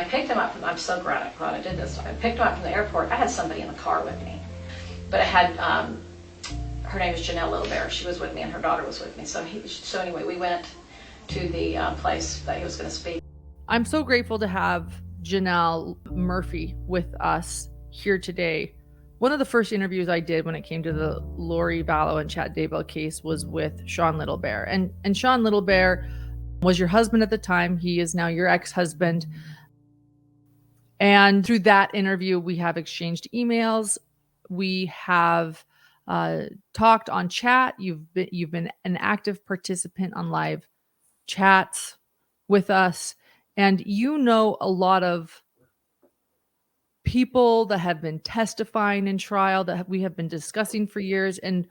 picked him up from, I'm so glad I did this. I picked him up from the airport. I had somebody in the car with me, but I had, her name is Janelle Littlebear. She was with me and her daughter was with me. So anyway, we went to the place that he was going to speak. I'm so grateful to have Janelle Murphy with us here today. One of the first interviews I did when it came to the Lori Vallow and Chad Daybell case was with Sean Littlebear. And Sean Littlebear was your husband at the time. He is now your ex-husband. And through that interview, we have exchanged emails. We have talked on chat. You've been an active participant on live chats with us. And you know a lot of people that have been testifying in trial that we have been discussing for years. And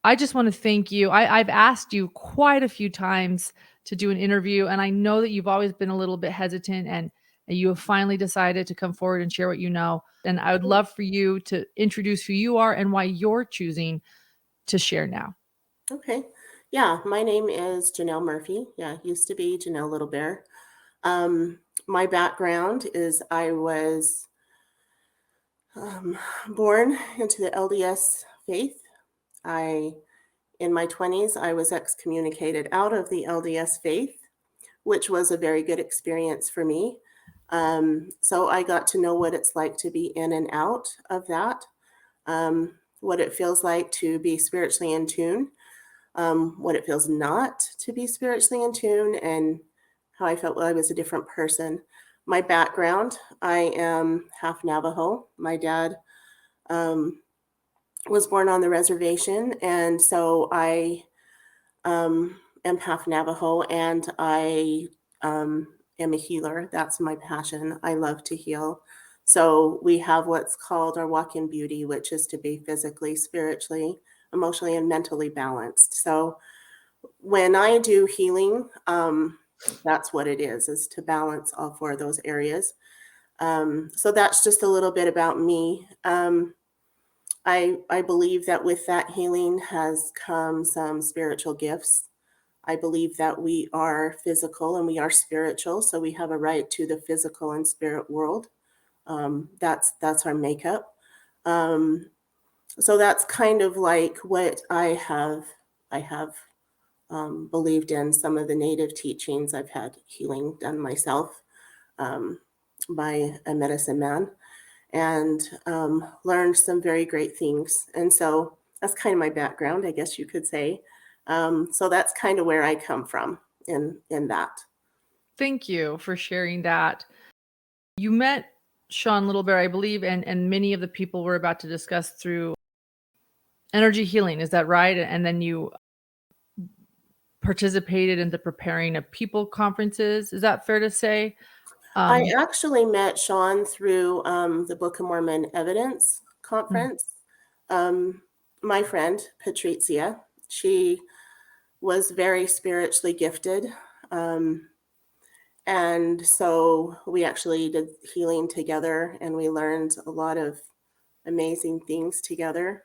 I just want to thank you. I've asked you quite a few times to do an interview, and I know that you've always been a little bit hesitant, and you have finally decided to come forward and share what you know. And I would love for you to introduce who you are and why you're choosing to share now. Okay. Yeah, my name is Janelle Murphy. Yeah, used to be Janelle Littlebear. My background is I was born into the LDS faith. In my 20s, I was excommunicated out of the LDS faith, which was a very good experience for me. So I got to know what it's like to be in and out of that, what it feels like to be spiritually in tune, what it feels not to be spiritually in tune, and how I felt I was a different person. My background, I am half Navajo. My dad was born on the reservation, and so I am half Navajo, and I am a healer. That's my passion. I love to heal. So we have what's called our walk in beauty, which is to be physically, spiritually, emotionally, and mentally balanced. So when I do healing, that's what it is to balance all four of those areas. So that's just a little bit about me. I believe that with that healing has come some spiritual gifts. I believe that we are physical and we are spiritual, so we have a right to the physical and spirit world. That's our makeup. So that's kind of like what I have believed in. Some of the native teachings. I've had healing done myself by a medicine man, and learned some very great things. And so that's kind of my background, I guess you could say. So that's kind of where I come from in that. Thank you for sharing that. You met Sean Littlebear, I believe, and many of the people we're about to discuss through energy healing. Is that right? And then you participated in the preparing of people conferences. Is that fair to say? I actually met Sean through the Book of Mormon Evidence Conference. My friend, Patrizia, she was very spiritually gifted. And so we actually did healing together, and we learned a lot of amazing things together.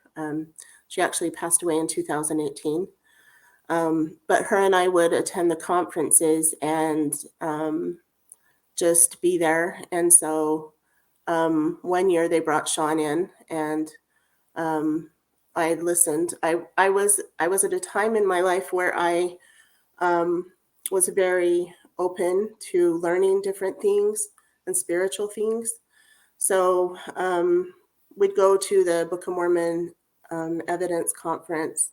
She actually passed away in 2018. But her and I would attend the conferences and just be there. And so one year they brought Sean in, and I listened. I was at a time in my life where I was very open to learning different things and spiritual things. So we'd go to the Book of Mormon Evidence Conference,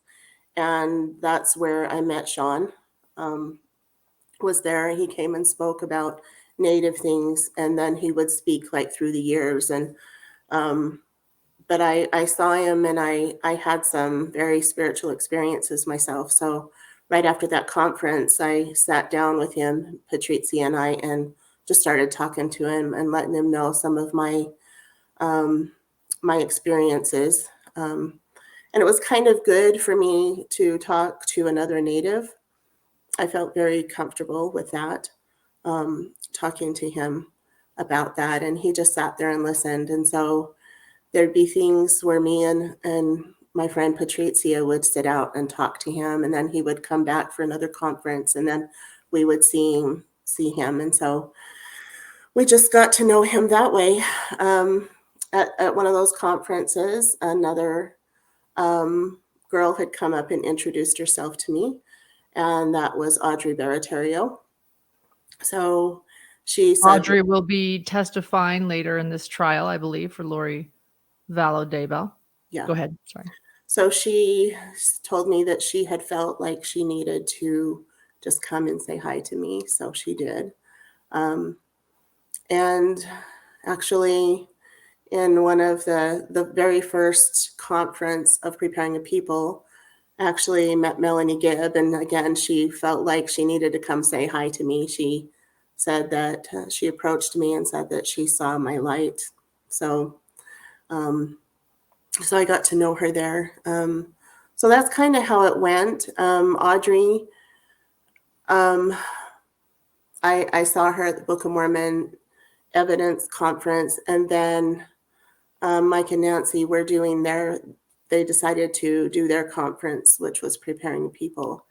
and that's where I met Sean. Was there. He came and spoke about native things, and then he would speak like through the years. And but I saw him, and I had some very spiritual experiences myself. So right after that conference, I sat down with him, Patrizia and I, and just started talking to him and letting him know some of my my experiences. And it was kind of good for me to talk to another native. I felt very comfortable with that, talking to him about that. And he just sat there and listened. And so there'd be things where me and my friend Patrizia would sit out and talk to him. And then he would come back for another conference, and then we would see him. And so we just got to know him that way. At one of those conferences, another girl had come up and introduced herself to me, and that was Audrey Baratario. So she said, Audrey will be testifying later in this trial, I believe, for Lori VALLOW Daybell. yeah. Go ahead. Sorry. So she told me that she had felt like she needed to just come and say hi to me. So she did. And actually, in one of the very first conference of Preparing a People, actually met Melanie Gibb. And again, she felt like she needed to come say hi to me. She said that she approached me and said that she saw my light. So, so I got to know her there. So that's kind of how it went. Audrey, I saw her at the Book of Mormon Evidence Conference, and then Mike and Nancy were doing they decided to do their conference, which was Preparing People.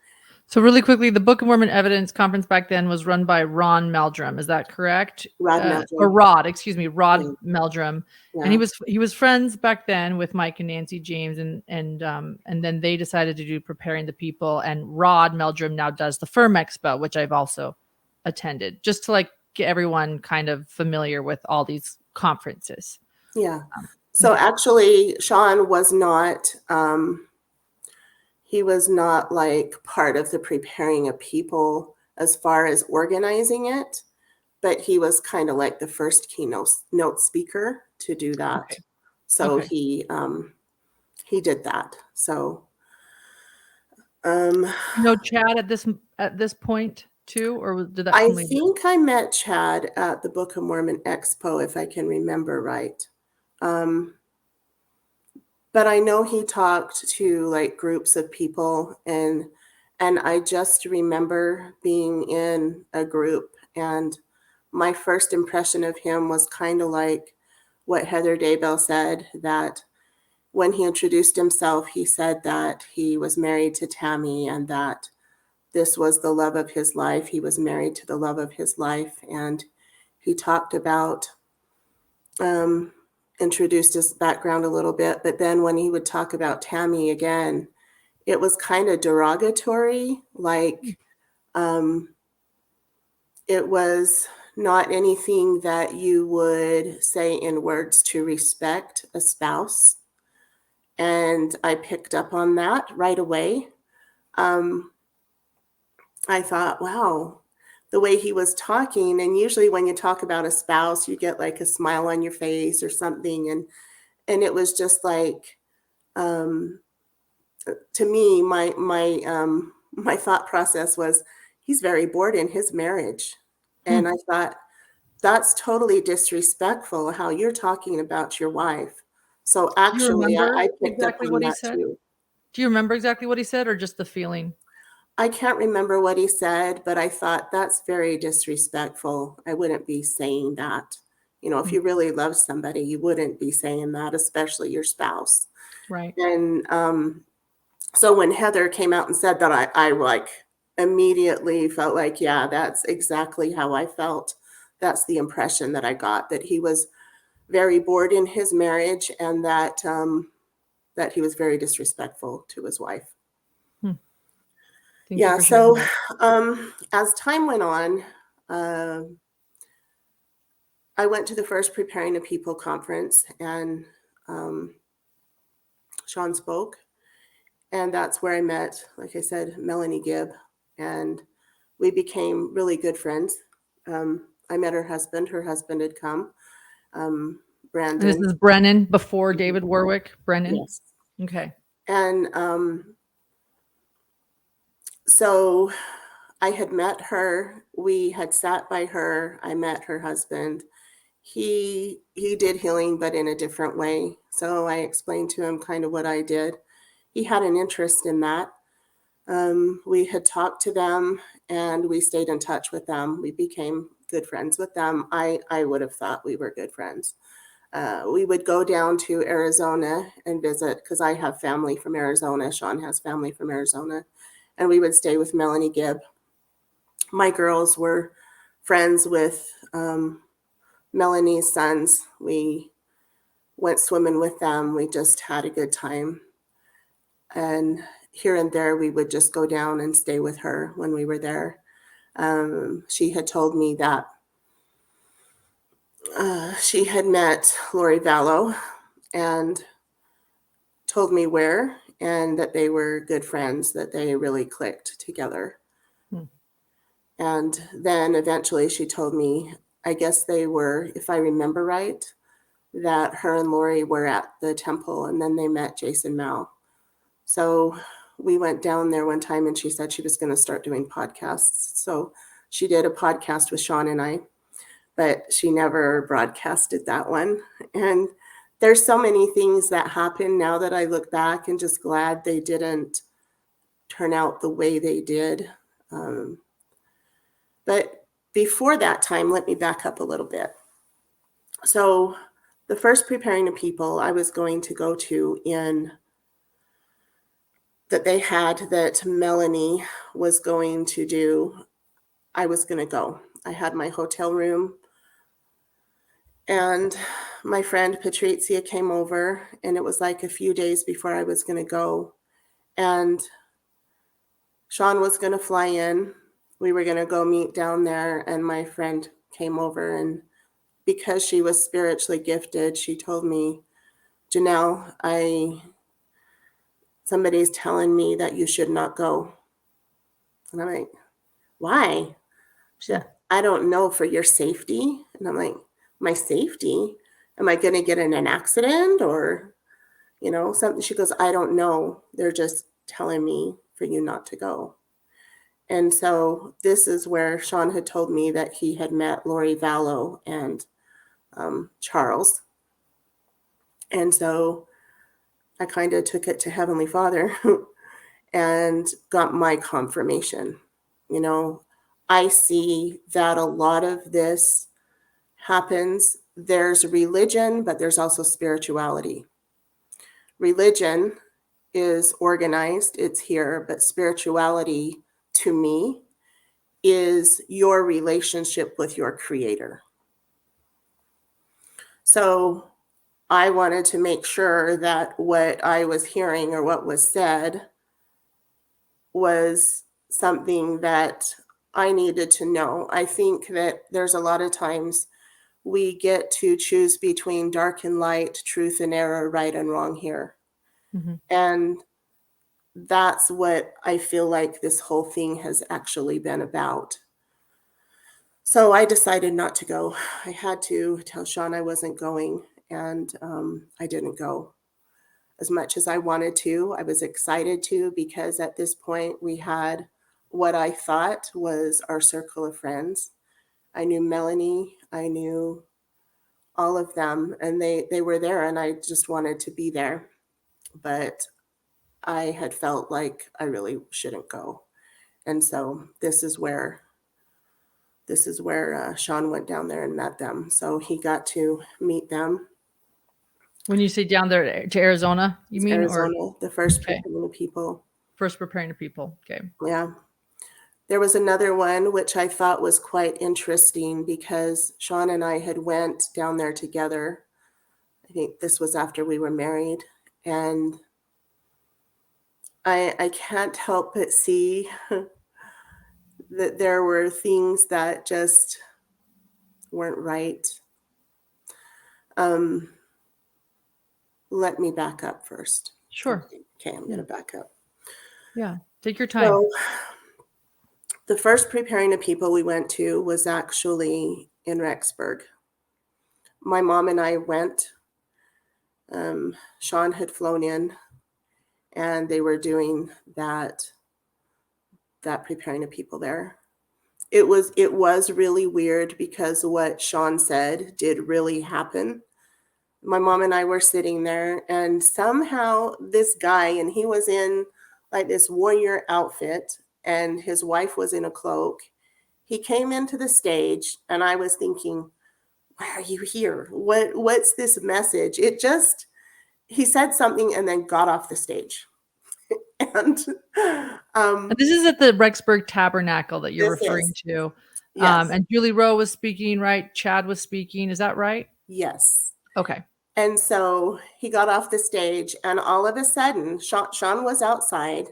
So really quickly, the Book of Mormon Evidence Conference back then was run by Ron Meldrum. Is that correct? Rod Rod Yeah. Meldrum. Yeah. And he was friends back then with Mike and Nancy James, and then they decided to do Preparing the People, and Rod Meldrum now does the Firm Expo, which I've also attended, just to like get everyone kind of familiar with all these conferences. Yeah. So actually, Sean was not, he was not like part of the Preparing a People as far as organizing it, but he was kind of like the first keynote speaker to do that. Okay. So Okay. he did that. So, You know Chad at this point too, or did that I come later? think I met Chad at the Book of Mormon Expo, if I can remember right. But I know he talked to like groups of people, and I just remember being in a group, and my first impression of him was kind of like what Heather Daybell said, that when he introduced himself, he said that he was married to Tammy and that this was the love of his life. He was married to the love of his life. And he talked about, introduced his background a little bit. But then when he would talk about Tammy again, it was kind of derogatory. Like, it was not anything that you would say in words to respect a spouse. And I picked up on that right away. I thought, wow, the way he was talking, and usually when you talk about a spouse, you get like a smile on your face or something. And it was just like, to me, my thought process was, he's very bored in his marriage. And I thought, that's totally disrespectful how you're talking about your wife. So actually, I picked exactly up on what he that said? too. Do you remember exactly what he said, or just the feeling? I can't remember what he said, but I thought that's very disrespectful. I wouldn't be saying that. You know, if you really love somebody, you wouldn't be saying that, especially your spouse. Right. And so when Heather came out and said that, I like immediately felt like, yeah, that's exactly how I felt. That's the impression that I got, that he was very bored in his marriage, and that that he was very disrespectful to his wife. Thank you Yeah. for sharing So that. as time went on, I went to the first Preparing a People conference, and Sean spoke, and that's where I met, like I said, Melanie Gibb, and we became really good friends. I met her husband. Her husband had come, And this Brandon. is Brennan before David Warwick. Brennan. Yes. Okay. And so I had met her. We had sat by her. I met her husband. He did healing, but in a different way. So I explained to him kind of what I did. He had an interest in that. We had talked to them, and we stayed in touch with them. We became good friends with them. I would have thought we were good friends. We would go down to Arizona and visit, because I have family from Arizona. Sean has family from Arizona. And we would stay with Melanie Gibb. My girls were friends with Melanie's sons. We went swimming with them. We just had a good time. And here and there, we would just go down and stay with her when we were there. She had told me that she had met Lori VALLOW and told me where, and that they were good friends, that they really clicked together. And then eventually she told me, I guess they were, if I remember right, that her and Lori were at the temple, and then they met Jason Mao. So we went down there one time, and she said she was going to start doing podcasts. So she did a podcast with Sean and I, but she never broadcasted that one. And there's so many things that happen now that I look back, and just glad they didn't turn out the way they did. But before that time, let me back up a little bit. So the first Preparing the People I was going to go to in that they had that Melanie was going to do, I was going to go. I had my hotel room, and my friend Patrizia came over, and it was like a few days before I was going to go. And Sean was going to fly in. We were going to go meet down there, and my friend came over, and because she was spiritually gifted, she told me, Janelle, somebody's telling me that you should not go. And I'm like, why? She said, I don't know, for your safety. And I'm like, my safety? Am I going to get in an accident or, something? She goes, I don't know. They're just telling me for you not to go. And so this is where Sean had told me that he had met Lori VALLOW and Charles. And so I kind of took it to Heavenly Father and got my confirmation. I see that a lot of this happens. There's religion, but there's also spirituality. Religion is organized, it's here, but spirituality, to me, is your relationship with your Creator. So I wanted to make sure that what I was hearing or what was said was something that I needed to know. I think that there's a lot of times we get to choose between dark and light, truth and error, right and wrong here. Mm-hmm. And that's what I feel like this whole thing has actually been about. So I decided not to go. I had to tell Sean I wasn't going, and I didn't go. As much as I wanted to, I was excited to, because at this point we had what I thought was our circle of friends. I knew Melanie, I knew all of them, and they were there, and I just wanted to be there. But I had felt like I really shouldn't go. And so this is where Sean went down there and met them. So he got to meet them. When you say down there to Arizona, you mean? Arizona, or the first Preparing the People. First Preparing the People. Okay. Yeah. There was another one which I thought was quite interesting, because Sean and I had went down there together. I think this was after we were married. And I can't help but see that there were things that just weren't right. Let me back up first. Sure. Okay, I'm going to back up. Yeah, take your time. So, the first Preparing the People we went to was actually in Rexburg. My mom and I went. Sean had flown in, and they were doing that Preparing the People there. It was really weird, because what Sean said did really happen. My mom and I were sitting there, and somehow this guy, and he was in like this warrior outfit, and his wife was in a cloak. He came into the stage, and I was thinking, why are you here? What's this message? He said something and then got off the stage. And this is at the Rexburg Tabernacle that you're referring to. Yes. And Julie Rowe was speaking, right? Chad was speaking. Is that right? Yes. Okay. And so he got off the stage, and all of a sudden, Sean was outside,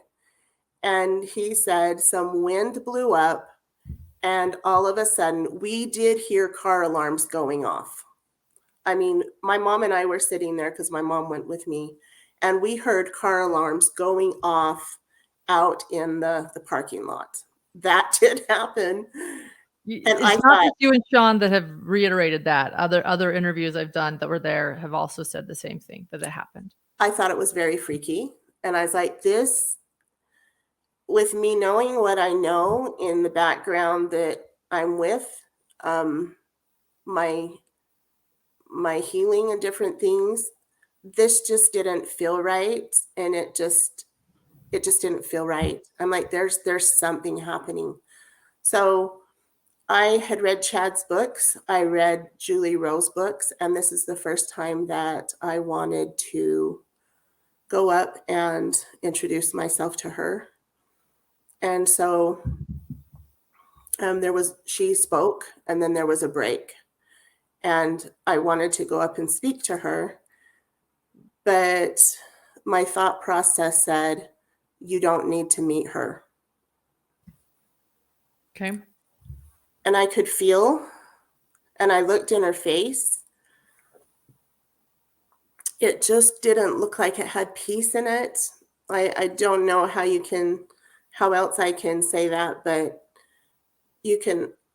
and he said some wind blew up, and all of a sudden, we did hear car alarms going off. I mean, my mom and I were sitting there because my mom went with me, and we heard car alarms going off out in the parking lot. That did happen. And I It's not thought, just you and Sean that have reiterated that. Other interviews I've done that were there have also said the same thing, that it happened. I thought it was very freaky. And I was like, this, with me knowing what I know in the background that I'm with, my healing and different things, this just didn't feel right. And it just didn't feel right. I'm like, there's something happening. So I had read Chad's books. I read Julie Rowe's books. And this is the first time that I wanted to go up and introduce myself to her. And so she spoke, and then there was a break. And I wanted to go up and speak to her. But my thought process said, you don't need to meet her. Okay. And I could feel, and I looked in her face. It just didn't look like it had peace in it. I don't know how else I can say that, but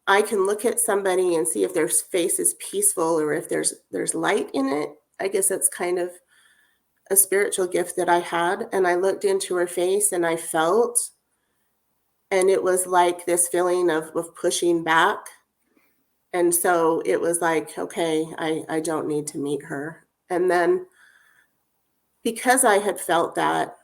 I can look at somebody and see if their face is peaceful or if there's light in it. I guess that's kind of a spiritual gift that I had. And I looked into her face and I felt, and it was like this feeling of pushing back. And so it was like, okay, I don't need to meet her. And then because I had felt that,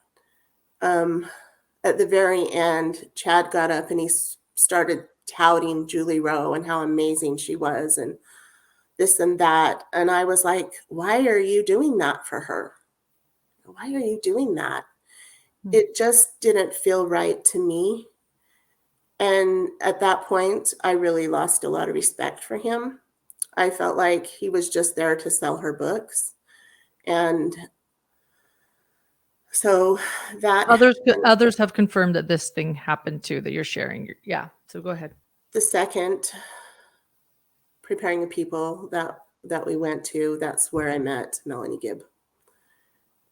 at the very end, Chad got up and he started touting Julie Rowe and how amazing she was and this and that. And I was like, why are you doing that for her? Why are you doing that? It just didn't feel right to me. And at that point, I really lost a lot of respect for him. I felt like he was just there to sell her books. And so that others have confirmed that this thing happened too, that you're sharing. Yeah. So go ahead. the second preparing the people that we went to, that's where I met Melanie Gibb.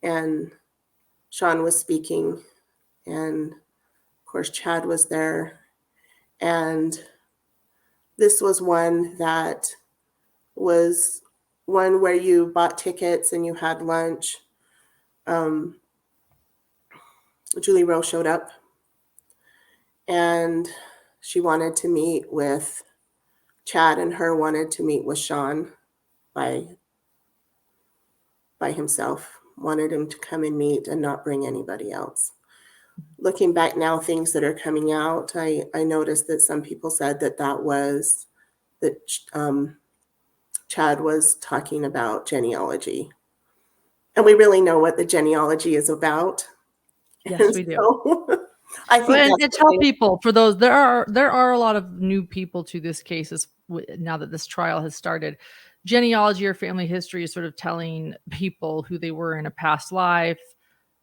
And Sean was speaking, and of course Chad was there. And this was one that was one where you bought tickets and you had lunch. Julie Rowe showed up, and she wanted to meet with Chad, and her wanted to meet with Sean by himself, wanted him to come and meet and not bring anybody else. Looking back now, things that are coming out, I noticed that some people said that Chad was talking about genealogy. And we really know what the genealogy is about. Yes, we do. So, I think and tell people, for those, there are a lot of new people to this case now that this trial has started. Genealogy or family history is sort of telling people who they were in a past life,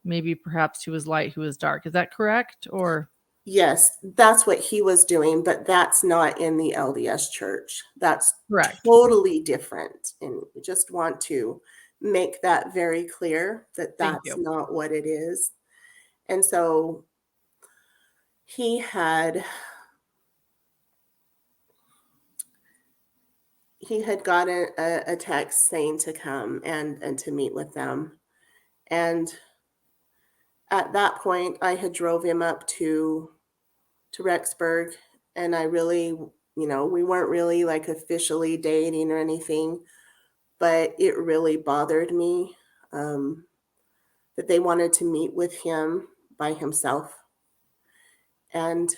maybe perhaps who was light, who was dark. Is that correct? Or yes, that's what he was doing, but that's not in the LDS church. That's correct. Totally different. And we just want to make that very clear that that's not what it is. And so he had gotten a text saying to come and to meet with them. And at that point, I had drove him up to Rexburg, and I really, we weren't really like officially dating or anything, but it really bothered me that they wanted to meet with him by himself. And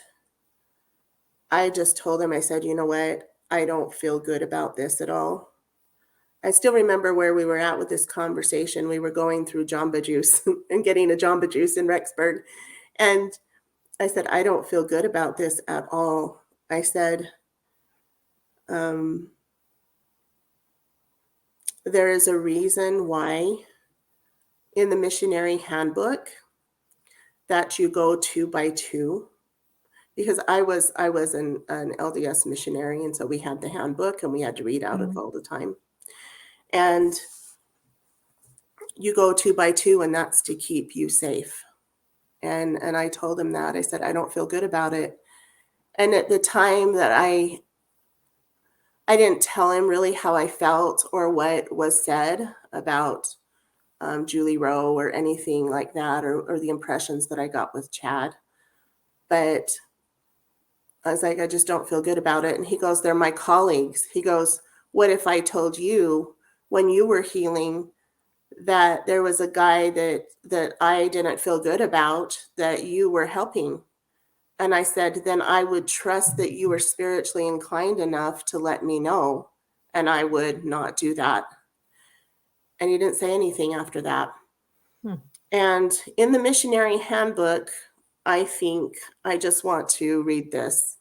I just told him, I said, you know what? I don't feel good about this at all. I still remember where we were at with this conversation. We were going through Jamba Juice and getting a Jamba Juice in Rexburg. And I said, I don't feel good about this at all. I said, there is a reason why in the missionary handbook that you go 2 by 2, because I was an LDS missionary, and so we had the handbook and we had to read out of all the time. And you go 2 by 2, and that's to keep you safe. And I told him that. I said, I don't feel good about it. And at the time that I didn't tell him really how I felt or what was said about Julie Rowe or anything like that, or the impressions that I got with Chad. But I was like, I just don't feel good about it. And he goes, they're my colleagues. He goes, what if I told you when you were healing that there was a guy that I didn't feel good about, that you were helping? And I said, then I would trust that you were spiritually inclined enough to let me know, and I would not do that. And he didn't say anything after that. And in the missionary handbook, I think I just want to read this.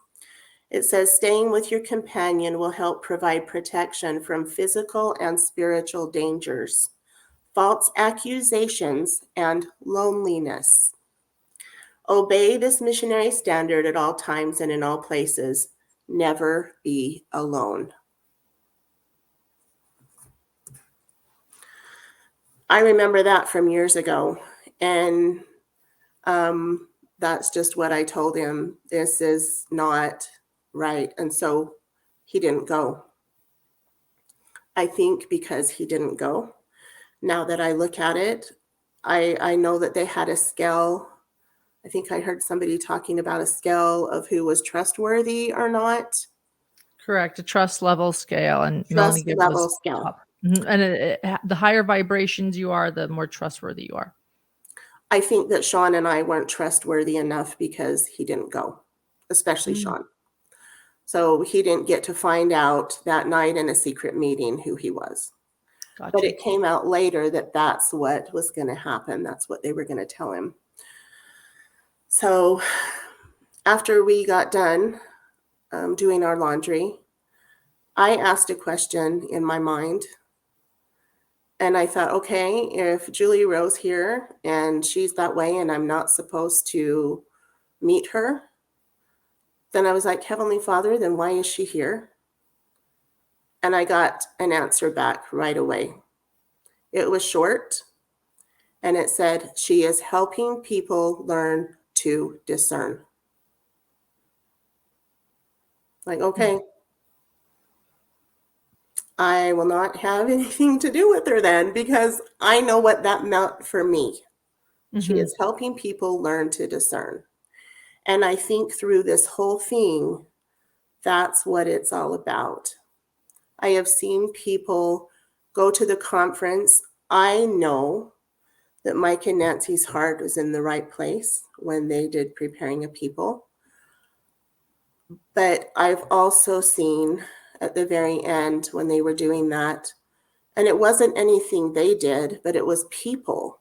It says, staying with your companion will help provide protection from physical and spiritual dangers, false accusations, and loneliness. Obey this missionary standard at all times and in all places. Never be alone. I remember that from years ago, and that's just what I told him. This is not right. And so he didn't go. I think because he didn't go, now that I look at it, I know that they had a scale. I think I heard somebody talking about a scale of who was trustworthy or not. Correct. A trust level scale. And Melanie Trust Gibb level was scale. top. And the higher vibrations you are, the more trustworthy you are. I think that Sean and I weren't trustworthy enough because he didn't go, especially Sean. So he didn't get to find out that night in a secret meeting who he was. Gotcha. But it came out later that that's what was going to happen. That's what they were going to tell him. So after we got done doing our laundry, I asked a question in my mind. And I thought, okay, if Julie Rowe's here and she's that way and I'm not supposed to meet her, then I was like, Heavenly Father, then why is she here? And I got an answer back right away. It was short, and it said, she is helping people learn to discern. Like, okay, I will not have anything to do with her then, because I know what that meant for me. She is helping people learn to discern. And I think through this whole thing, that's what it's all about. I have seen people go to the conference. I know that Mike and Nancy's heart was in the right place when they did Preparing a People. But I've also seen at the very end when they were doing that, and it wasn't anything they did, but it was people.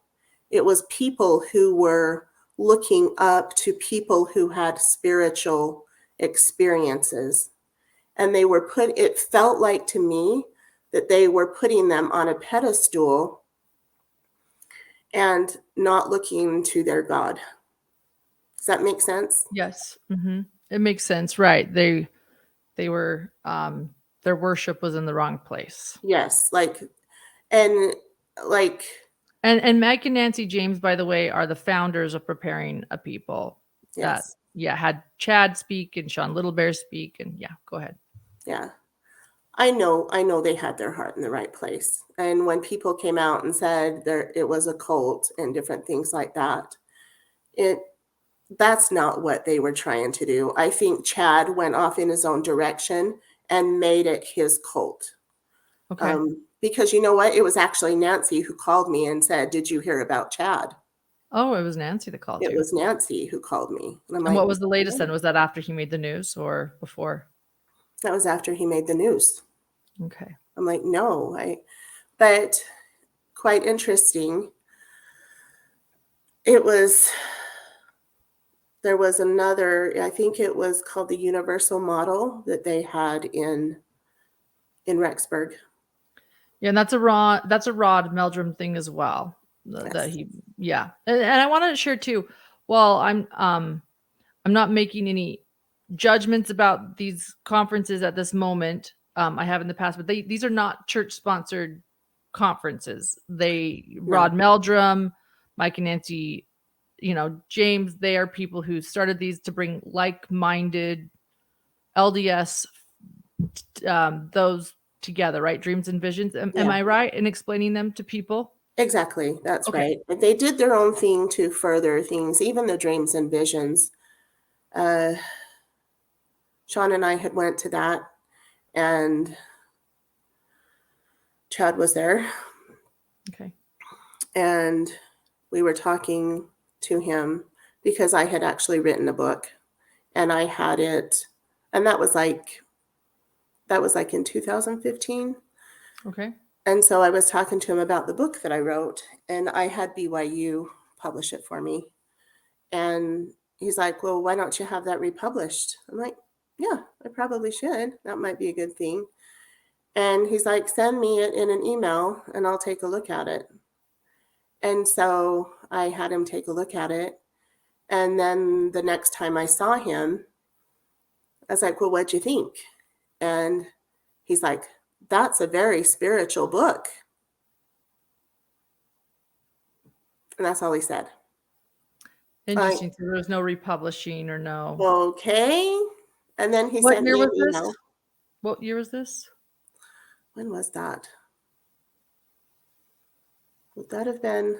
It was people who were looking up to people who had spiritual experiences. And they were it felt like to me that they were putting them on a pedestal and not looking to their God. Does that make sense? Yes. It makes sense. Right. They were, their worship was in the wrong place. Yes. And Mike and Nancy James, by the way, are the founders of Preparing a People. Yes. Had Chad speak and Sean Littlebear speak, and go ahead. Yeah. I know they had their heart in the right place. And when people came out and said it was a cult and different things like that, that's not what they were trying to do. I think Chad went off in his own direction and made it his cult. Okay. Because you know what? It was actually Nancy who called me and said, did you hear about Chad? Oh, it was Nancy that called you. It was Nancy who called me. And what was the latest then? Was that after he made the news or before? That was after he made the news. Okay. I'm like, no. But quite interesting. There was another, I think it was called the Universal Model that they had in in Rexburg. Yeah, and that's a Rod Meldrum thing as well. That Yes. he, yeah, and I want to share too. Well, I'm not making any judgments about these conferences at this moment. I have in the past, but these are not church sponsored conferences. Rod Meldrum, Mike and Nancy, James, they are people who started these to bring like-minded LDS those together, right? Dreams and visions. Am I right in explaining them to people? Exactly. That's Okay. right. But they did their own thing to further things, even the dreams and visions. Sean and I had went to that, and Chad was there. Okay. And we were talking to him because I had actually written a book, and I had it, and that was like in 2015. Okay. And so I was talking to him about the book that I wrote, and I had BYU publish it for me. And he's like, well, why don't you have that republished? I'm like, yeah, I probably should. That might be a good thing. And he's like, send me it in an email and I'll take a look at it. And so I had him take a look at it. And then the next time I saw him, I was like, well, what'd you think? And he's like, that's a very spiritual book. And that's all he said. Interesting. So there was no republishing or no. Okay. And then he sent me an email. What year was this? When was that? Would that have been?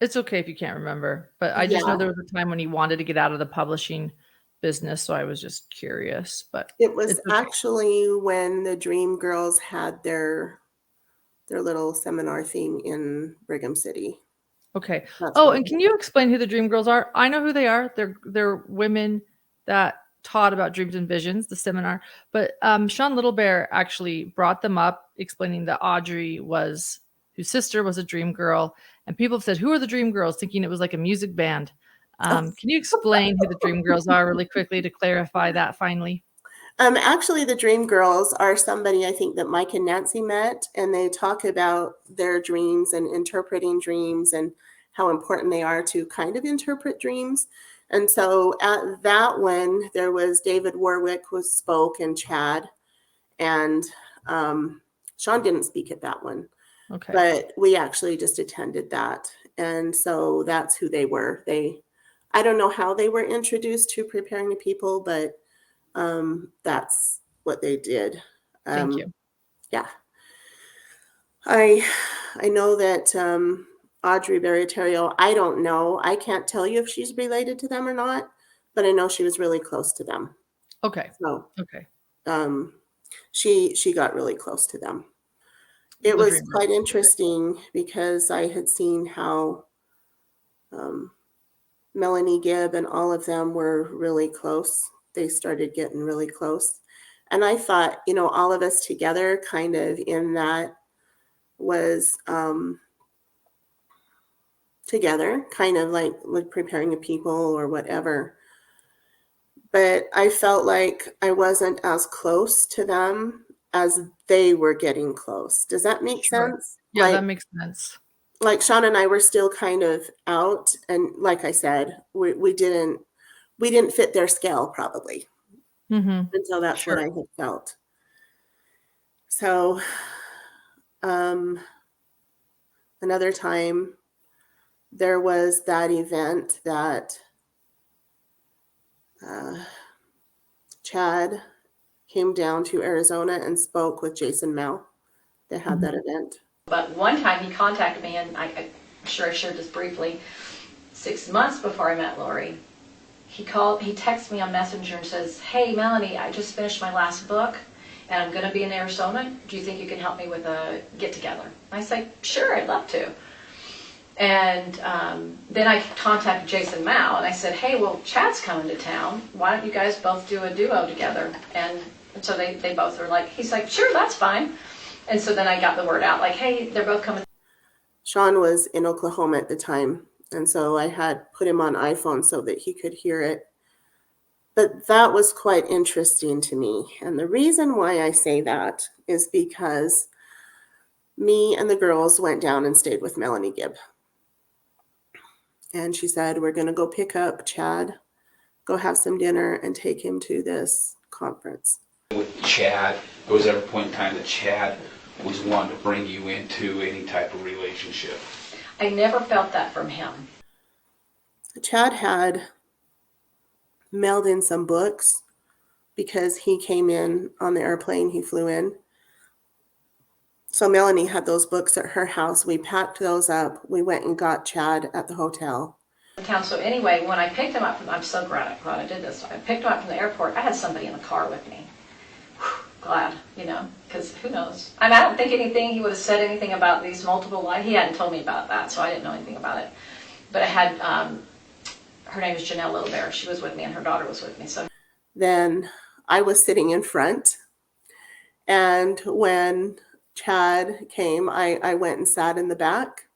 It's okay if you can't remember, but I just know there was a time when he wanted to get out of the publishing business, so I was just curious. But it was actually when the Dream Girls had their little seminar thing in Brigham City. Okay. And can you explain who the Dream Girls are? I know who they are. They're women that taught about dreams and visions, the seminar. But Sean Littlebear actually brought them up, explaining that Audrey whose sister was a Dream Girl, and people have said, "Who are the Dream Girls?" Thinking it was like a music band. Can you explain who the Dream Girls are really quickly to clarify that finally? Actually, the Dream Girls are somebody I think that Mike and Nancy met, and they talk about their dreams and interpreting dreams and how important they are to kind of interpret dreams. And so at that one, there was David Warwick who spoke and Chad, and Sean didn't speak at that one. Okay. But we actually just attended that. And so that's who they were. I don't know how they were introduced to preparing the people, but that's what they did. Thank you. Yeah. I know that Audrey Baratario, I don't know. I can't tell you if she's related to them or not, but I know she was really close to them. Okay. So okay. She got really close to them. It was quite interesting because I had seen how Melanie Gibb and all of them were really close. They started getting really close. And I thought, all of us together kind of in that was together, kind of like preparing a people or whatever. But I felt like I wasn't as close to them as they were getting close. Does that make sense? Yeah, that makes sense. Like Sean and I were still kind of out, and like I said, we didn't fit their scale probably. Mm-hmm. And so that's what I had felt. So another time there was that event that Chad came down to Arizona and spoke with Jason Mao. They had that event. But one time he contacted me, and I'm sure I shared this briefly, 6 months before I met Lori. He texted me on Messenger and says, "Hey Melanie, I just finished my last book and I'm going to be in Arizona. Do you think you can help me with a get-together?" I said, "Sure, I'd love to." And then I contacted Jason Mao and I said, "Hey, well, Chad's coming to town. Why don't you guys both do a duo together?" And so they both were like, he's like, "Sure, that's fine." And so then I got the word out, like, "Hey, they're both coming." Sean was in Oklahoma at the time, and so I had put him on iPhone so that he could hear it. But that was quite interesting to me. And the reason why I say that is because me and the girls went down and stayed with Melanie Gibb. And she said, we're going to go pick up Chad, go have some dinner, and take him to this conference. With Chad, there was ever a point in time that Chad was wanting to bring you into any type of relationship? I never felt that from him. Chad had mailed in some books because he came in on the airplane, he flew in. So Melanie had those books at her house. We packed those up. We went and got Chad at the hotel. So anyway, when I picked him up I'm so glad I did this. I picked him up from the airport. I had somebody in the car with me. Glad, because who knows? I don't think he would have said anything about these multiple lies. He hadn't told me about that, so I didn't know anything about it. But I had, her name is Janelle Littlebear. She was with me and her daughter was with me. So then I was sitting in front, and when Chad came, I went and sat in the back,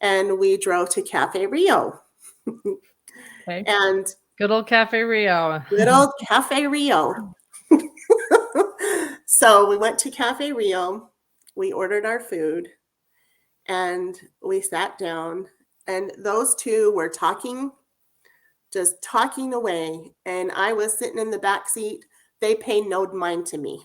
and we drove to Cafe Rio. Okay. And good old Cafe Rio. Good old Cafe Rio. So we went to Cafe Rio, we ordered our food, and we sat down, and those two were talking, just talking away, and I was sitting in the back seat. They paid no mind to me.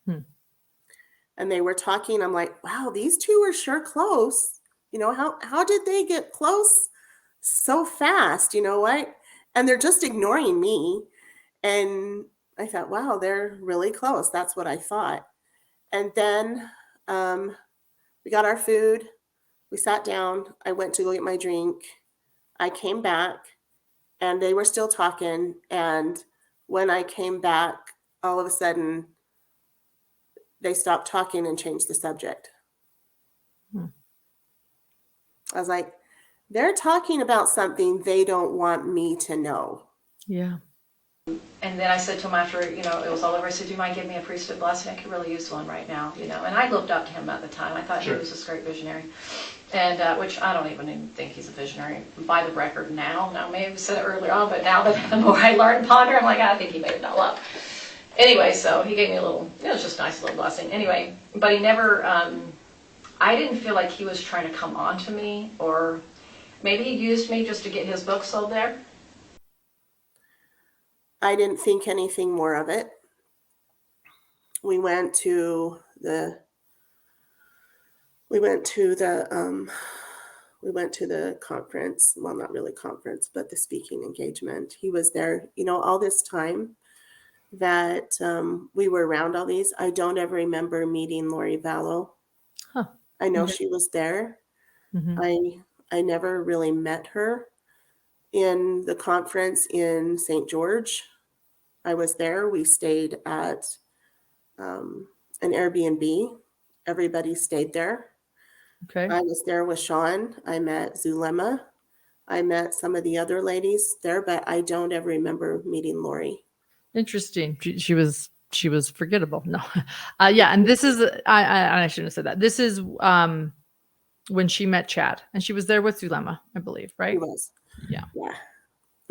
And they were talking. I'm like, wow, these two are sure close. How did they get close so fast? What? And they're just ignoring me. And I thought, wow, they're really close. That's what I thought. And then we got our food. We sat down. I went to go get my drink. I came back, and they were still talking. And when I came back, all of a sudden, they stopped talking and changed the subject. I was like, they're talking about something they don't want me to know. Yeah. And then I said to him after, it was all over, I said, do you mind giving me a priesthood blessing? I could really use one right now, And I looked up to him at the time. I thought Sure. he was this great visionary. And which I don't even think he's a visionary by the record now. Now, maybe I said it earlier on, but now that the more I learn and ponder, I'm like, I think he made it all up. Anyway, so he gave me it was just a nice little blessing. Anyway, but he never, I didn't feel like he was trying to come on to me, or maybe he used me just to get his book sold there. I didn't think anything more of it. We went to the conference. Well, not really conference, but the speaking engagement. He was there, all this time that we were around all these. I don't ever remember meeting Lori VALLOW. Huh. I know she was there. I never really met her. In the conference in St. George, I was there. We stayed at an Airbnb. Everybody stayed there. Okay. I was there with Sean. I met Zulema. I met some of the other ladies there, but I don't ever remember meeting Lori. Interesting. She was forgettable. No. Yeah. And this is, I shouldn't have said that. This is when she met Chad, and she was there with Zulema, I believe, right? She was. Yeah. Yeah.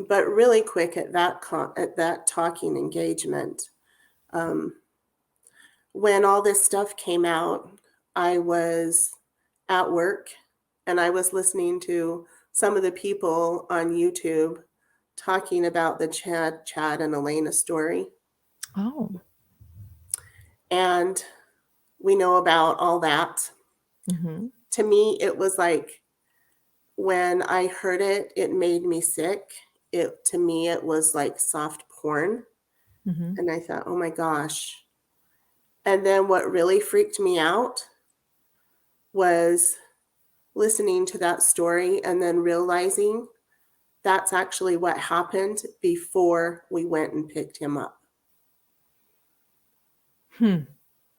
But really quick at that talking engagement, when all this stuff came out, I was at work, and I was listening to some of the people on YouTube talking about the Chad and Elena story. Oh. And we know about all that. To me, it was like, when I heard it, it made me sick. To me, it was like soft porn. And I thought, oh my gosh. And then what really freaked me out was listening to that story and then realizing that's actually what happened before we went and picked him up.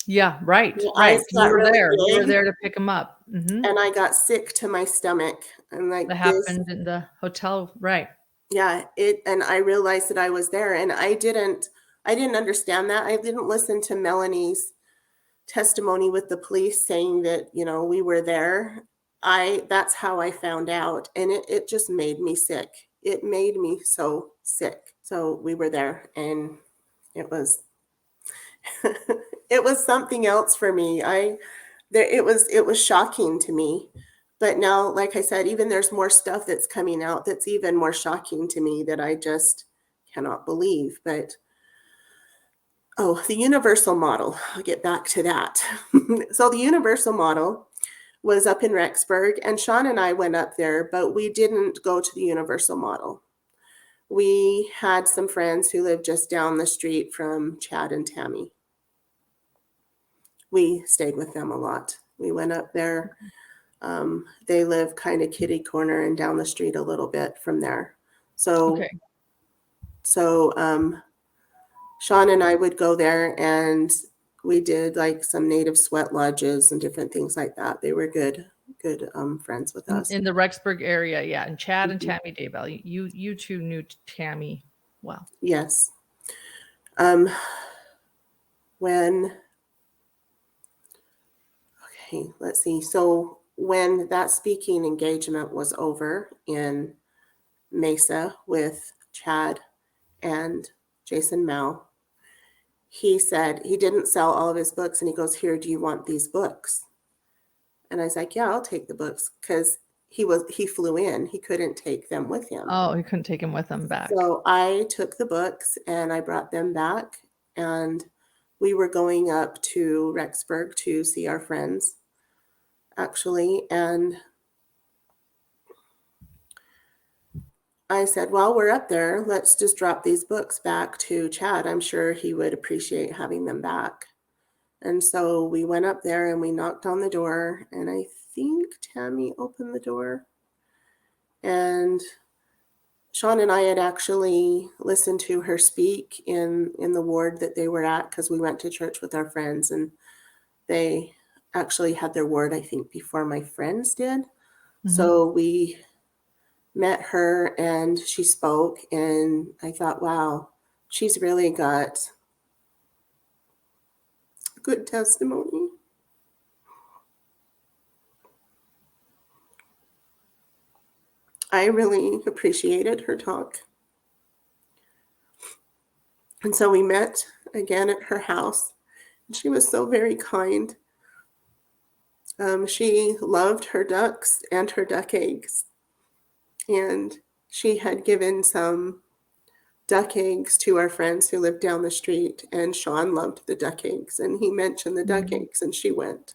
Yeah, right. Well, right. got You were really there. You were big. there to pick him up. And I got sick to my stomach. And like That happened in the hotel, right? Yeah, and I realized that I was there, and I didn't understand that. I didn't listen to Melanie's testimony with the police saying that, we were there. That's how I found out, and it just made me sick. It made me so sick. So we were there, and it was it was something else for me. It was shocking to me. But now, like I said, even there's more stuff that's coming out that's even more shocking to me that I just cannot believe. But the universal model, I'll get back to that. So the universal model was up in Rexburg, and Sean and I went up there, but we didn't go to the universal model. We had some friends who lived just down the street from Chad and Tammy. We stayed with them a lot. We went up there. They live kind of kitty corner and down the street a little bit from there. So Sean and I would go there, and we did like some native sweat lodges and different things like that. They were good friends with us. In the Rexburg area, yeah. And Chad and Tammy Daybell. You two knew Tammy well. Yes. Let's see. So when that speaking engagement was over in Mesa with Chad and Jason Mao, he said he didn't sell all of his books, and he goes, "Here, do you want these books?" And I was like, "Yeah, I'll take the books," because he flew in. He couldn't take them with him. Oh, he couldn't take him with him back. So I took the books and I brought them back, and we were going up to Rexburg to see our friends, actually. And I said, "While we're up there, let's just drop these books back to Chad. I'm sure he would appreciate having them back." And so we went up there and we knocked on the door, and I think Tammy opened the door. And Sean and I had actually listened to her speak in the ward that they were at, because we went to church with our friends, and they actually had their ward, I think, before my friends did. Mm-hmm. So we met her and she spoke, and I thought, wow, she's really got good testimony. I really appreciated her talk. And so we met again at her house. She was so very kind. She loved her ducks and her duck eggs. And she had given some duck eggs to our friends who lived down the street. And Sean loved the duck eggs. And he mentioned the duck eggs, and she went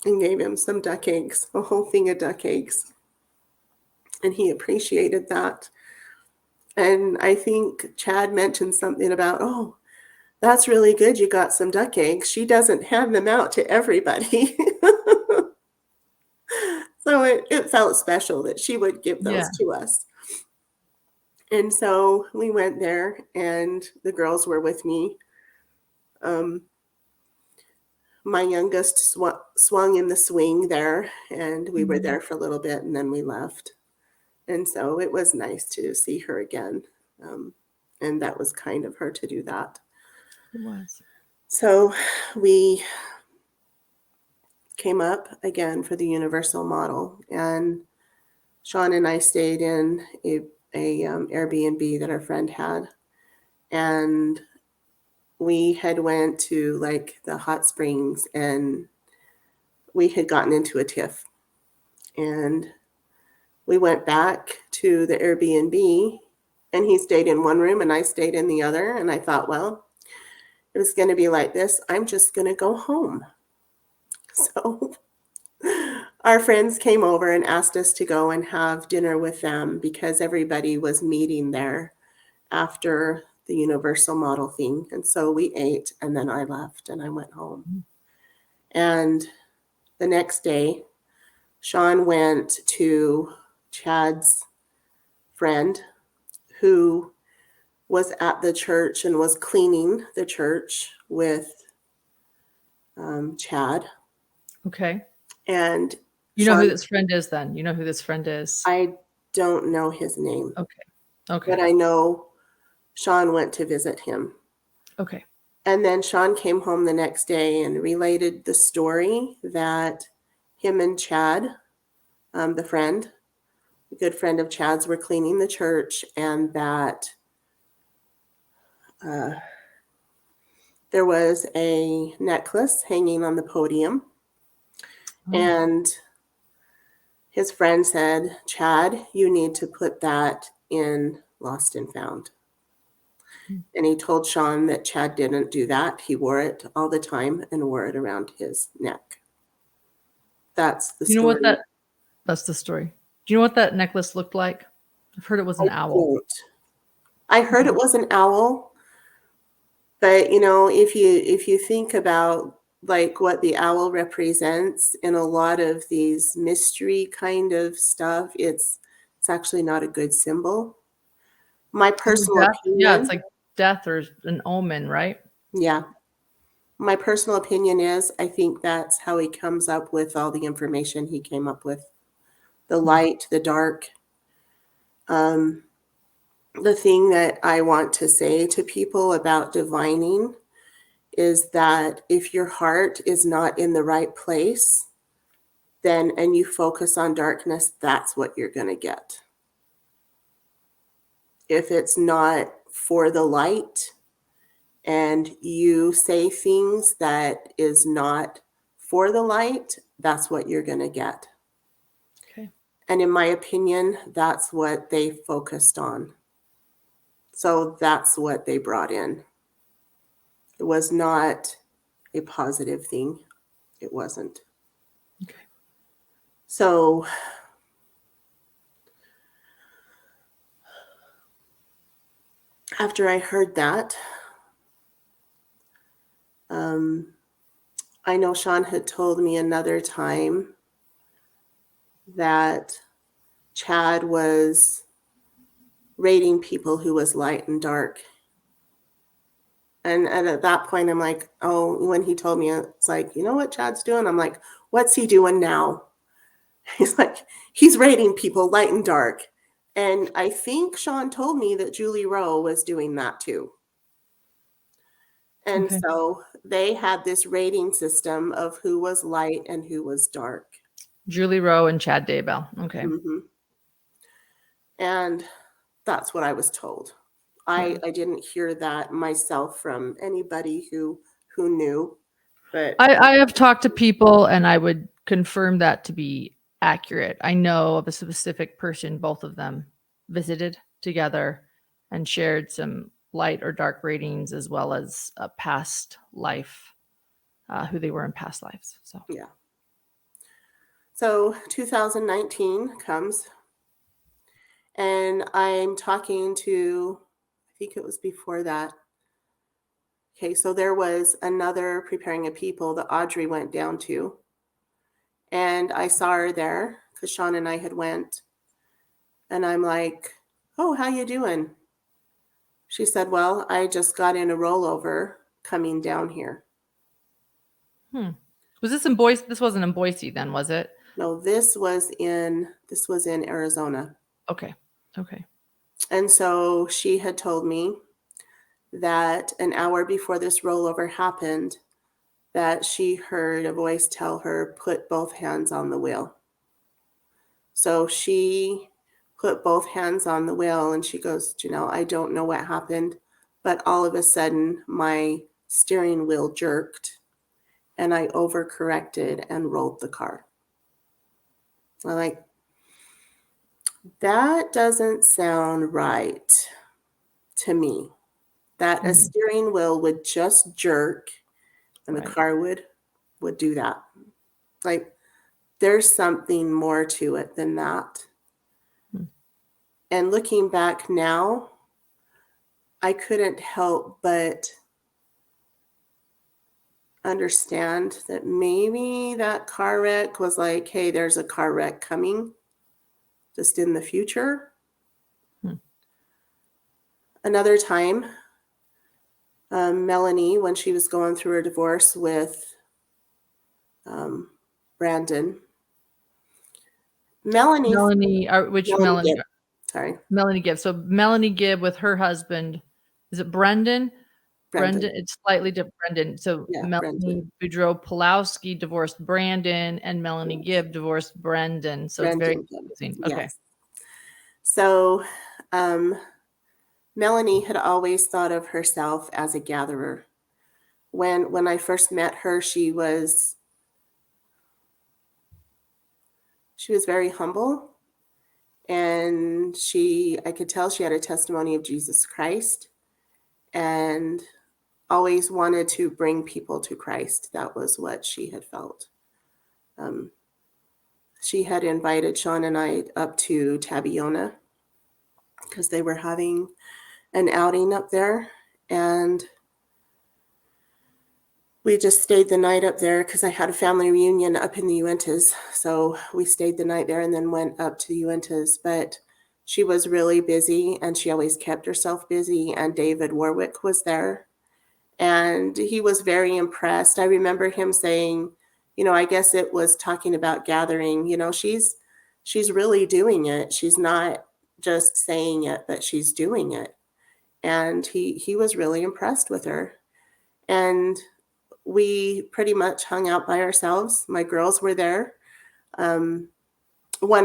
and gave him some duck eggs, a whole thing of duck eggs. And he appreciated that. And I think Chad mentioned something about, "Oh, that's really good. You got some duck eggs." She doesn't hand them out to everybody. So it felt special that she would give those to us. And so we went there, and the girls were with me. My youngest swung in the swing there, and we were there for a little bit, and then we left. And so it was nice to see her again. And that was kind of her to do that. It was. So we came up again for the universal model, and Sean and I stayed in a Airbnb that our friend had, and we had went to like the hot springs, and we had gotten into a tiff, and we went back to the Airbnb, and he stayed in one room and I stayed in the other. And I thought, well, it was going to be like this. I'm just going to go home. So our friends came over and asked us to go and have dinner with them, because everybody was meeting there after the universal model thing. And so we ate, and then I left and I went home. And the next day, Sean went to Chad's friend, who was at the church and was cleaning the church with Chad. Okay. And you know who this friend is then? You know who this friend is? I don't know his name. Okay. But I know Sean went to visit him. Okay. And then Sean came home the next day and related the story that him and Chad, the good friend of Chad's, were cleaning the church, and that there was a necklace hanging on the podium. Oh. And his friend said, Chad, you need to put that in Lost and Found. And he told Sean that Chad didn't do that. He wore it all the time and wore it around his neck. That's the You know what story. that's the story. Do you know what that necklace looked like? I've heard it was an owl. Don't. I heard it was an owl, but you know, if you think about like what the owl represents in a lot of these mystery kind of stuff, it's actually not a good symbol. My personal Death? Yeah, opinion, it's like death or an omen, right? yeah. My personal opinion is I think that's how he comes up with all the information he came up with. The light, the dark. The thing that I want to say to people about divining is that if your heart is not in the right place, then and you focus on darkness, that's what you're going to get. If it's not for the light and you say things that is not for the light, that's what you're going to get. Okay. And in my opinion, that's what they focused on. So that's what they brought in. It was not a positive thing. It wasn't. Okay. So after I heard that, I know Sean had told me another time that Chad was rating people who was light and dark. And at that point, I'm like, oh, when he told me, it's like, you know what Chad's doing? I'm like, what's he doing now? He's like, he's rating people light and dark. And I think Sean told me that Julie Rowe was doing that too. And Okay. so they had this rating system of who was light and who was dark. Julie Rowe and Chad Daybell. Okay. Mm-hmm. And that's what I was told. I didn't hear that myself from anybody who knew. But I have talked to people and I would confirm that to be accurate. I know of a specific person, both of them visited together and shared some light or dark ratings as well as a past life, who they were in past lives. So yeah. So 2019 comes and I'm talking to, I think it was before that. Okay, so there was another Preparing a People that Audrey went down to. And I saw her there because Sean and I had went. And I'm like, oh, how you doing? She said, well, I just got in a rollover coming down here. Was this in Boise? This wasn't in Boise then, was it? No, this was in Arizona. Okay. And so she had told me that an hour before this rollover happened, that she heard a voice tell her, put both hands on the wheel. So she put both hands on the wheel and she goes, Janelle, I don't know what happened, but all of a sudden my steering wheel jerked and I overcorrected and rolled the car. I'm like, that doesn't sound right to me. That a steering wheel would just jerk and the car would do that. Like, there's something more to it than that. And looking back now, I couldn't help but understand that maybe that car wreck was like, hey, there's a car wreck coming just in the future. Another time, Melanie, when she was going through her divorce with Brandon, Melanie, Melanie? Gibb. Sorry. Melanie Gibb. So Melanie Gibb with her husband, is it Brendan? Brendan, it's slightly different. Brendan. So Yeah, Melanie Boudreau-Pulowski divorced Brandon, and Melanie Gibb divorced Brendan. So it's very confusing. Okay. Yes. So Melanie had always thought of herself as a gatherer. when I first met her, she was very humble, and I could tell she had a testimony of Jesus Christ and always wanted to bring people to Christ. That was what she had felt. She had invited Sean and I up to Tabiona because they were having an outing up there, and we just stayed the night up there because I had a family reunion up in the Uintas. So we stayed the night there and then went up to the Uintas. But she was really busy, and she always kept herself busy. And David Warwick was there, and he was very impressed. I remember him saying, I guess it was talking about gathering, she's really doing it. She's not just saying it, but she's doing it. And he was really impressed with her. And we pretty much hung out by ourselves. My girls were there. One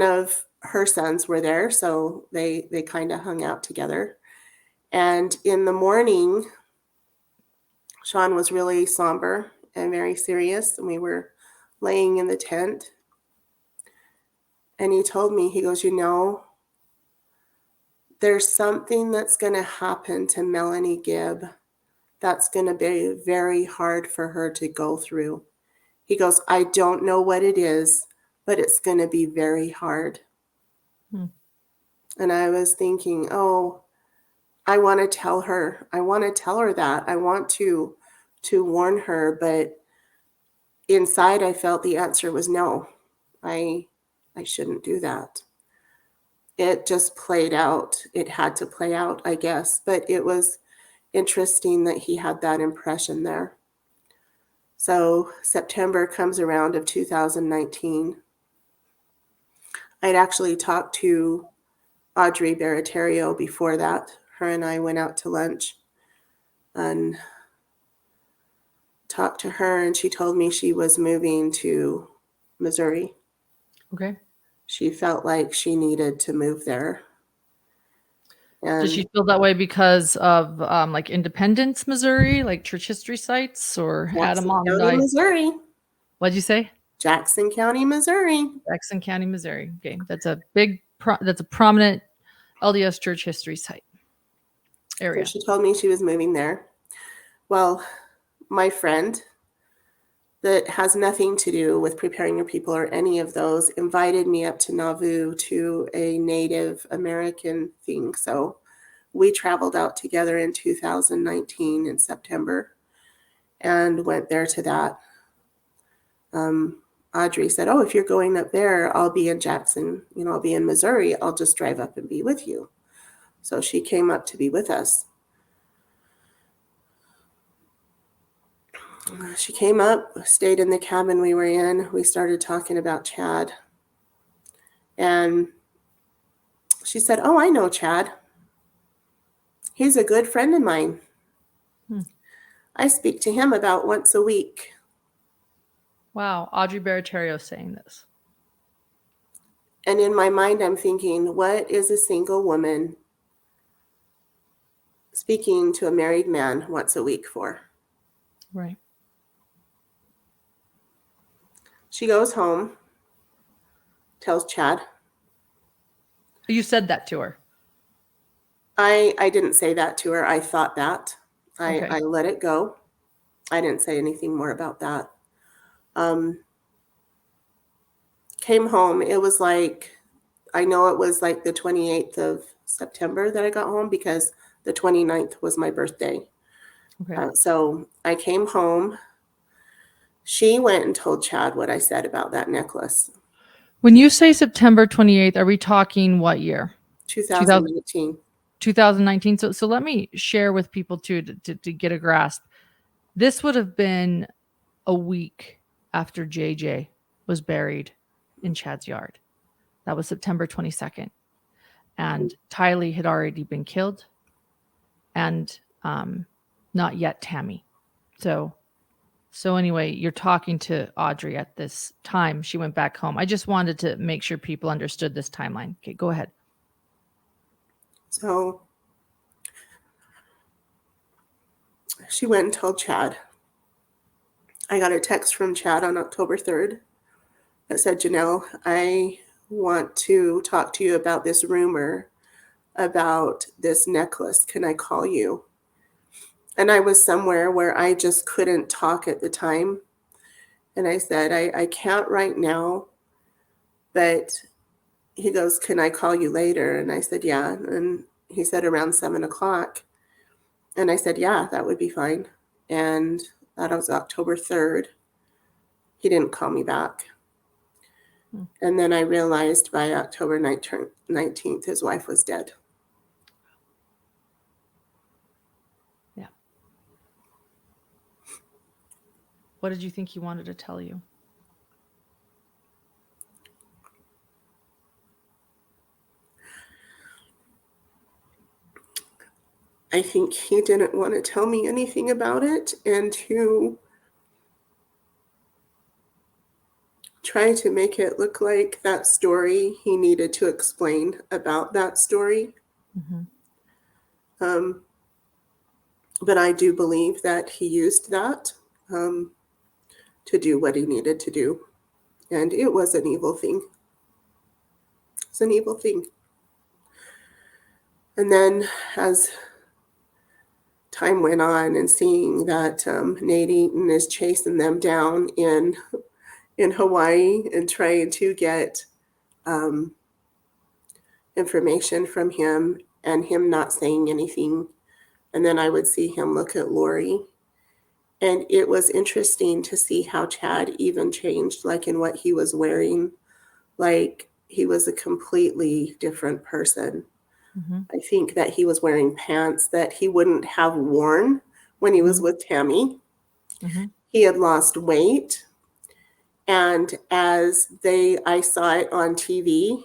of her sons were there, so they kind of hung out together. And in the morning, Sean was really somber and very serious, and we were laying in the tent. And he told me, he goes, there's something that's going to happen to Melanie Gibb that's going to be very hard for her to go through. He goes, I don't know what it is, but it's going to be very hard. And I was thinking, I want to tell her. I want to tell her that. I want to warn her. But inside, I felt the answer was no. I shouldn't do that. It just played out. It had to play out, I guess. But it was interesting that he had that impression there. So September comes around of 2019. I'd actually talked to Audrey Baratario before that. Her and I went out to lunch and talked to her, and she told me she was moving to Missouri. Okay. She felt like she needed to move there. And did she feel that way because of like Independence, Missouri, like church history sites, or Jackson Adam County, Missouri. What'd you say? Jackson County, Missouri. Jackson County, Missouri. Okay, that's a that's a prominent LDS church history site area. So she told me she was moving there. Well, my friend that has nothing to do with preparing your people or any of those invited me up to Nauvoo to a Native American thing. So we traveled out together in 2019 in September and went there to that. Audrey said, if you're going up there, I'll be in Jackson, I'll be in Missouri. I'll just drive up and be with you. So she came up to be with us. She came up, stayed in the cabin we were in. We started talking about Chad. And she said, I know Chad. He's a good friend of mine. I speak to him about once a week. Wow. Audrey Baratario saying this. And in my mind, I'm thinking, what is a single woman speaking to a married man once a week for? Right. She goes home, tells Chad. You said that to her. I didn't say that to her. I thought that. Okay. I let it go. I didn't say anything more about that. Came home. It was like, I know it was like the 28th of September that I got home because the 29th was my birthday. Okay. So I came home. She went and told Chad what I said about that necklace. When you say September 28th, are we talking what year? 2018. 2019. So let me share with people too to get a grasp. This would have been a week after JJ was buried in Chad's yard. That was September 22nd. And Tylee had already been killed, and not yet Tammy. So anyway, you're talking to Audrey at this time. She went back home. I just wanted to make sure people understood this timeline. Okay, go ahead. So she went and told Chad. I got a text from Chad on October 3rd that said, Janelle, I want to talk to you about this rumor about this necklace. Can I call you? And I was somewhere where I just couldn't talk at the time. And I said, I can't right now, but he goes, can I call you later? And I said, yeah. And he said around 7:00. And I said, yeah, that would be fine. And that was October 3rd. He didn't call me back. And then I realized by October 19th, his wife was dead. Yeah. What did you think he wanted to tell you? I think he didn't want to tell me anything about it, and to try to make it look like that story, he needed to explain about that story. Mm-hmm. But I do believe that he used that to do what he needed to do. And it was an evil thing. It's an evil thing. And then as time went on and seeing that Nate Eaton is chasing them down in Hawaii and trying to get information from him and him not saying anything. And then I would see him look at Lori. And it was interesting to see how Chad even changed, like in what he was wearing. Like he was a completely different person. Mm-hmm. I think that he was wearing pants that he wouldn't have worn when he was with Tammy. Mm-hmm. He had lost weight. And as I saw it on TV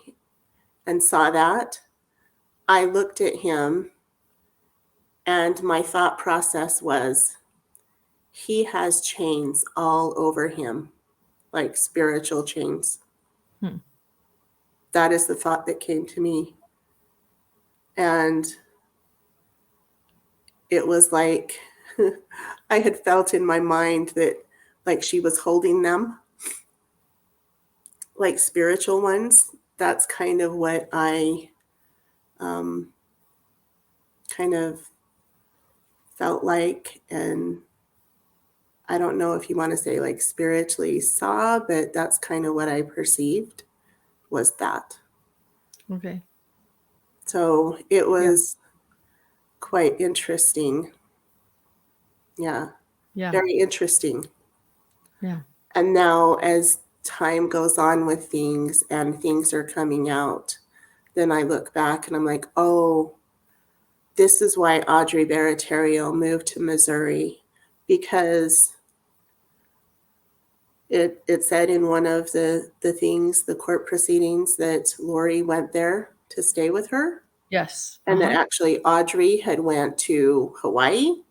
and saw that, I looked at him and my thought process was, he has chains all over him, like spiritual chains. That is the thought that came to me. And it was like I had felt in my mind that like she was holding them, like spiritual ones. That's kind of what I kind of felt like. And I don't know if you want to say like spiritually saw, but that's kind of what I perceived was that. Okay. So it was quite interesting. Yeah. Yeah. Very interesting. Yeah. And now as time goes on with things and things are coming out, then I look back and I'm like, oh, this is why Audrey Baratario moved to Missouri, because it said in one of the things, the court proceedings, that Lori went there to stay with her. Yes. And that actually Audrey had went to Hawaii.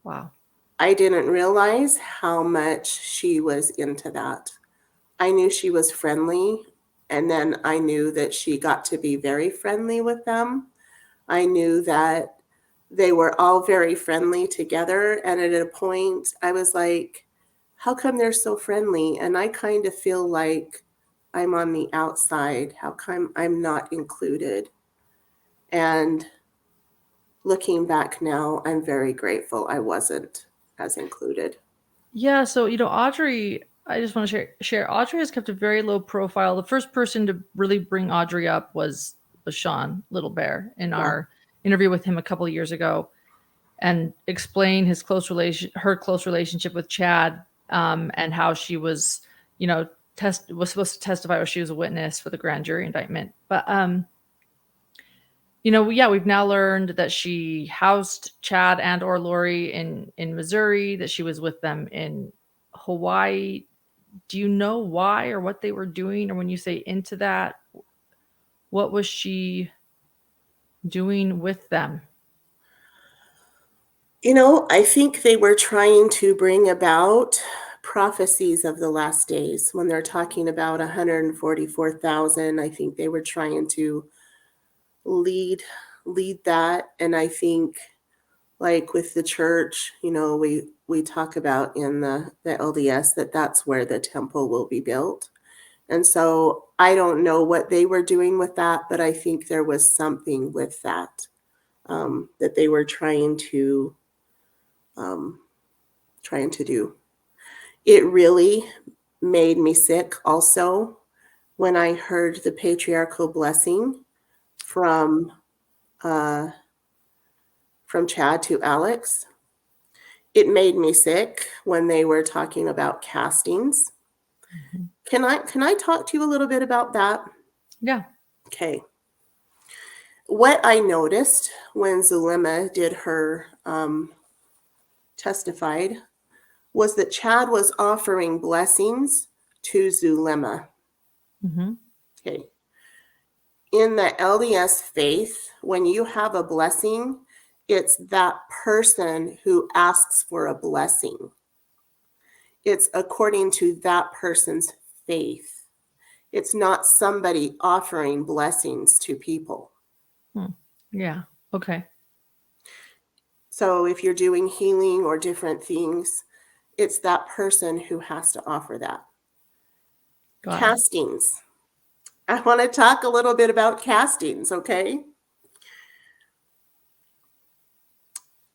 Wow. I didn't realize how much she was into that. I knew she was friendly, and then I knew that she got to be very friendly with them. I knew that they were all very friendly together, and at a point I was like, how come they're so friendly? And I kind of feel like I'm on the outside. How come I'm not included? And looking back now, I'm very grateful I wasn't as included. Yeah. So, Audrey, I just want to share. Audrey has kept a very low profile. The first person to really bring Audrey up was Sean Littlebear in our interview with him a couple of years ago, and explain her close relationship with Chad, and how she was, was supposed to testify, or she was a witness for the grand jury indictment. But we've now learned that she housed Chad and or Lori in Missouri, that she was with them in Hawaii. Do you know why or what they were doing? Or when you say into that, what was she doing with them? I think they were trying to bring about prophecies of the last days. When they're talking about 144,000, I think they were trying to lead that. And I think like with the church, we talk about in the LDS that that's where the temple will be built. And so I don't know what they were doing with that, but I think there was something with that, that they were trying to do. It really made me sick also when I heard the patriarchal blessing from Chad to Alex. It made me sick when they were talking about castings. Mm-hmm. Can I talk to you a little bit about that? Yeah. Okay. What I noticed when Zulema did her testified was that Chad was offering blessings to Zulema. Mm-hmm. Okay. In the LDS faith, when you have a blessing, it's that person who asks for a blessing. It's according to that person's faith. It's not somebody offering blessings to people. Yeah. Okay. So if you're doing healing or different things, it's that person who has to offer that. Got it. Castings. I want to talk a little bit about castings, okay?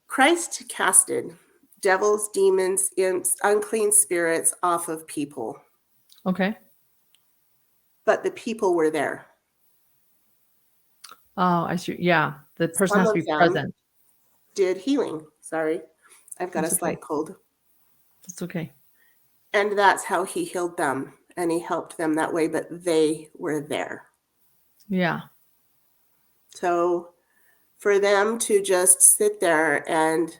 Christ casted devils, demons, imps, unclean spirits off of people, Okay. but the people were there. Oh, I see. Yeah. The person has Some to of be them present. did healing. Sorry, I've got That's a slight cold. That's okay. And that's how he healed them, and he helped them that way, but they were there. Yeah. So for them to just sit there and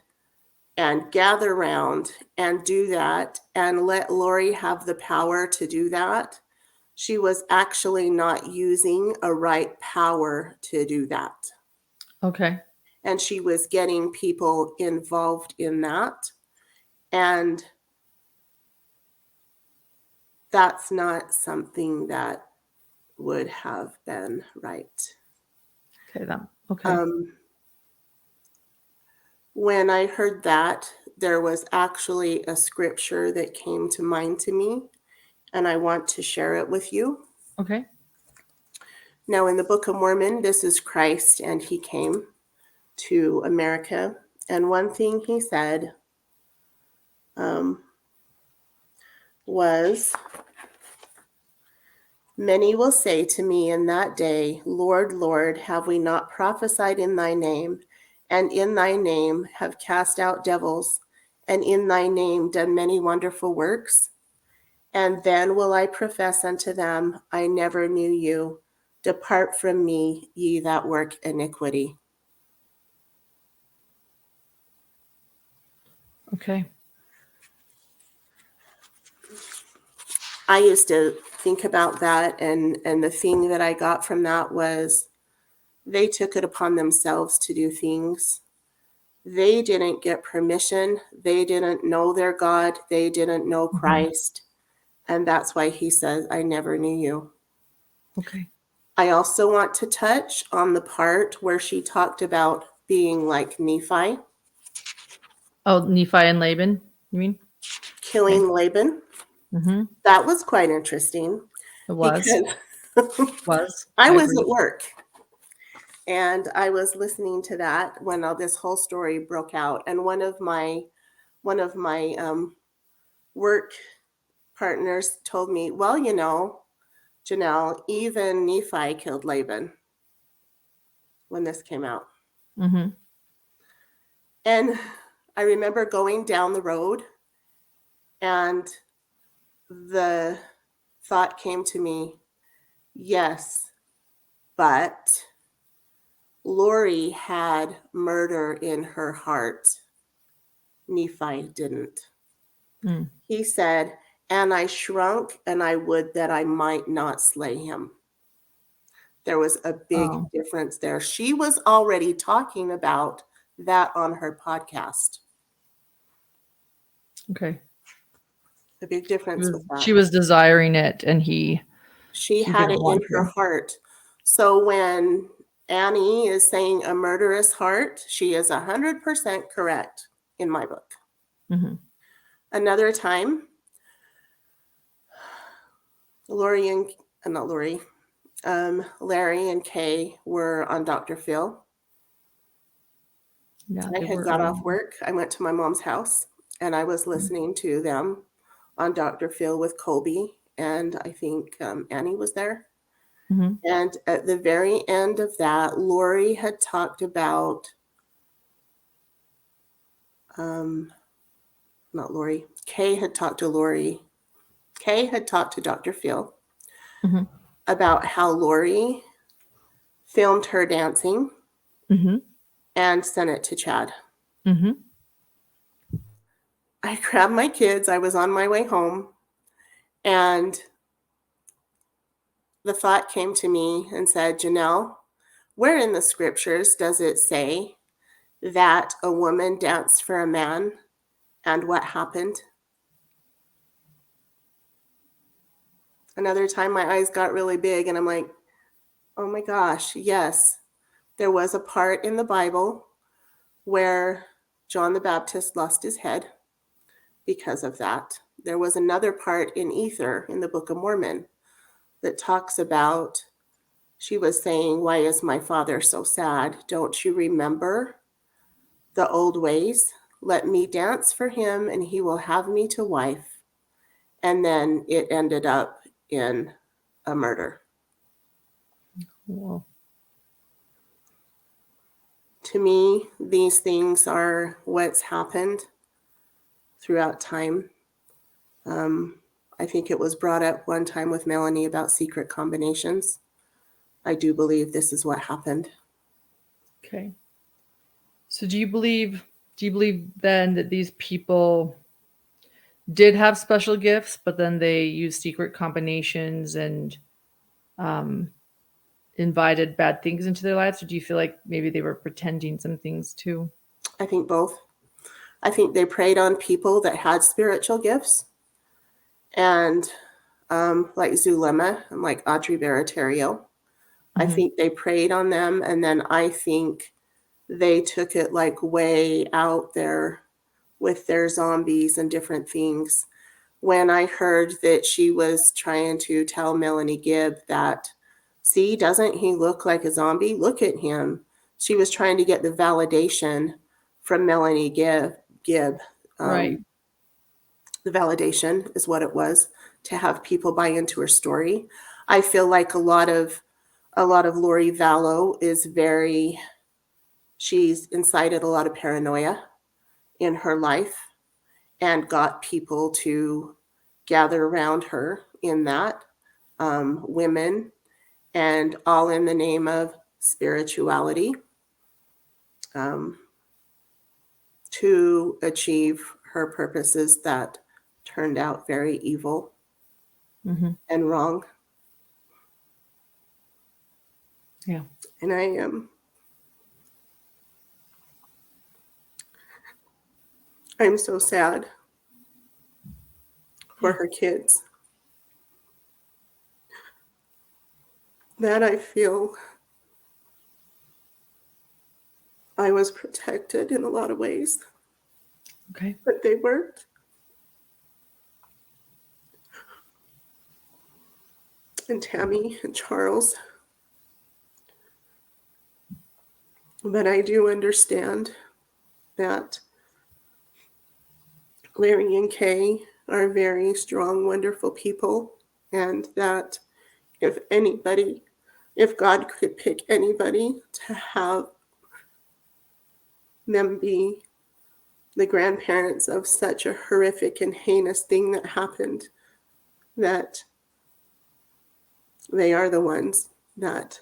gather around and do that and let Lori have the power to do that, she was actually not using a right power to do that. Okay. And she was getting people involved in that. And that's not something that would have been right. Okay. Okay. When I heard that, there was actually a scripture that came to mind to me, and I want to share it with you. Okay. Now, in the Book of Mormon, this is Christ, and he came to America. And one thing he said was, "Many will say to me in that day, Lord, Lord, have we not prophesied in thy name, and in thy name have cast out devils, and in thy name done many wonderful works? And then will I profess unto them, I never knew you. Depart from me, ye that work iniquity." Okay. I used to think about that, and the thing that I got from that was they took it upon themselves to do things. They didn't get permission. They didn't know their God. They didn't know Christ. And that's why he says, I never knew you. Okay. I also want to touch on the part where she talked about being like Nephi. Oh, Nephi and Laban, you mean? Killing Laban. Mm-hmm. That was quite interesting. It was. Because I was at work and I was listening to that when this whole story broke out. And one of my work partners told me, well, Janelle, even Nephi killed Laban when this came out. Mm-hmm. And I remember going down the road and the thought came to me, yes, but Lori had murder in her heart. Nephi didn't. Mm. He said, and I shrunk, and I would that I might not slay him. There was a big difference there. She was already talking about that on her podcast. Okay. A big difference with that. She was desiring it, and she had it in her heart. So when Annie is saying a murderous heart. She is 100% correct in my book. Mm-hmm. Another time, Larry and Kay were on Dr. Phil. Yeah, I they had were. got off work. I went to my mom's house and I was listening to them on Dr. Phil with Colby, and I think Annie was there. Mhm. And at the very end of that, Lori had talked about, not Lori, Kay had talked to Lori. Kay had talked to Dr. Phil Mhm. about how Lori filmed her dancing Mhm. and sent it to Chad. Mhm. I grabbed my kids. I was on my way home, and the thought came to me and said, Janelle, where in the scriptures does it say that a woman danced for a man and what happened? Another time my eyes got really big and I'm like, oh my gosh, yes, there was a part in the Bible where John the Baptist lost his head because of that. There was another part in Ether in the Book of Mormon that talks about, she was saying, why is my father so sad? Don't you remember the old ways? Let me dance for him and he will have me to wife. And then it ended up in a murder. Well, To me, these things are what's happened throughout time. I think it was brought up one time with Melanie about secret combinations. I do believe this is what happened. okay. So do you believe then that these people did have special gifts, but then they used secret combinations and invited bad things into their lives? Or do you feel like maybe they were pretending some things too? I think both. I think they preyed on people that had spiritual gifts. And like Zulema and like Audrey Baratario, I think they preyed on them. And then I think they took it like way out there with their zombies and different things. When I heard that she was trying to tell Melanie Gibb that, see, doesn't he look like a zombie? Look at him. She was trying to get the validation from Melanie Gibb. Right. The validation is what it was, to have people buy into her story. I feel like a lot of Lori Vallow is she's incited a lot of paranoia in her life and got people to gather around her in that, women, and all in the name of spirituality, to achieve her purposes that turned out very evil and wrong. Yeah. And I am I'm so sad for her kids that I feel I was protected in a lot of ways, Okay. but they weren't. And Tammy and Charles. But I do understand that Larry and Kay are very strong, wonderful people, and that if God could pick anybody to have them be the grandparents of such a horrific and heinous thing that happened, that they are the ones that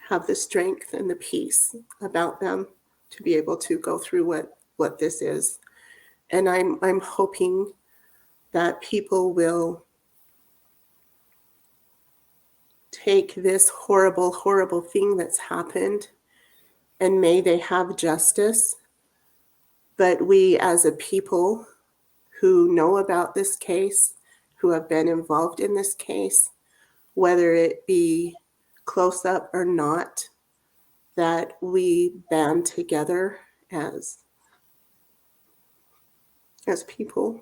have the strength and the peace about them to be able to go through what this is. And I'm hoping that people will take this horrible, horrible thing that's happened, and may they have justice. But we as a people who know about this case, who have been involved in this case, whether it be close up or not, that we band together as people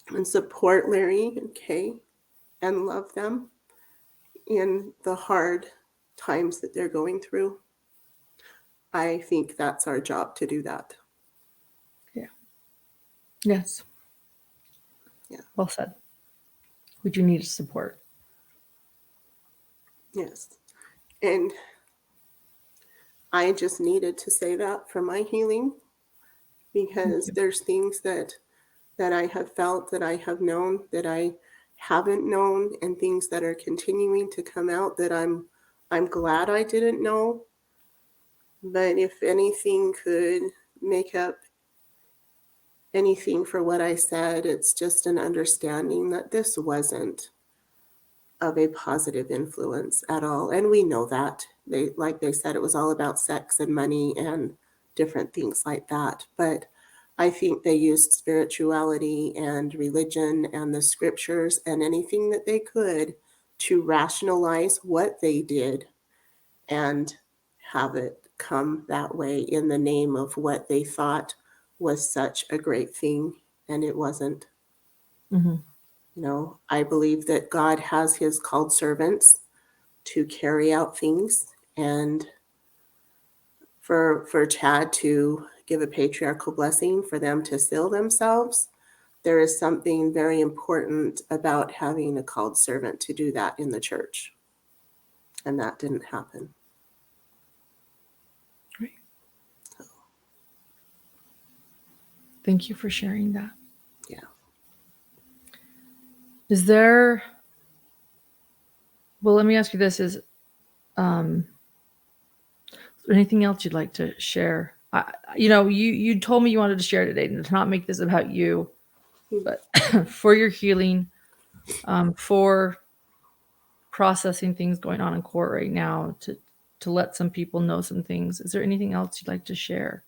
and support Larry and Kay and love them in the hard times that they're going through. I think that's our job to do that. Yes. Yeah. Well said. We do need support. Yes. And I just needed to say that for my healing, because there's things that I have felt, that I have known, that I haven't known, and things that are continuing to come out that I'm glad I didn't know. But if anything could make up anything for what I said, it's just an understanding that this wasn't of a positive influence at all. And we know that. Like they said, it was all about sex and money and different things like that. But I think they used spirituality and religion and the scriptures and anything that they could to rationalize what they did and have it come that way in the name of what they thought was such a great thing, and it wasn't. Mm-hmm. You know, I believe that God has his called servants to carry out things, and for Chad to give a patriarchal blessing, for them to seal themselves, there is something very important about having a called servant to do that in the church. And that didn't happen. Great. Thank you for sharing that. Yeah. Is there, well, let me ask you this, is there anything else you'd like to share? You told me you wanted to share today and to not make this about you, but for your healing, for processing things going on in court right now, to let some people know some things. Is there anything else you'd like to share?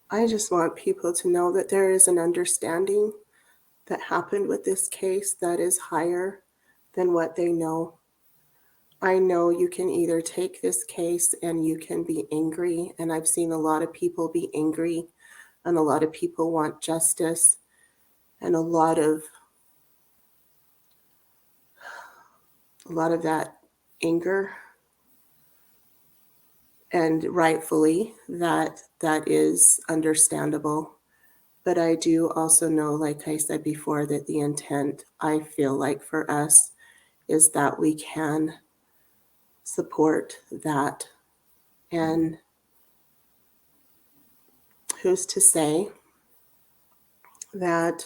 I just want people to know that there is an understanding that happened with this case that is higher than what they know. I know you can either take this case and you can be angry, and I've seen a lot of people be angry, and a lot of people want justice, and a lot of that anger, and rightfully that is understandable. But I do also know, like I said before, that the intent, I feel like, for us is that we can support that. And who's to say that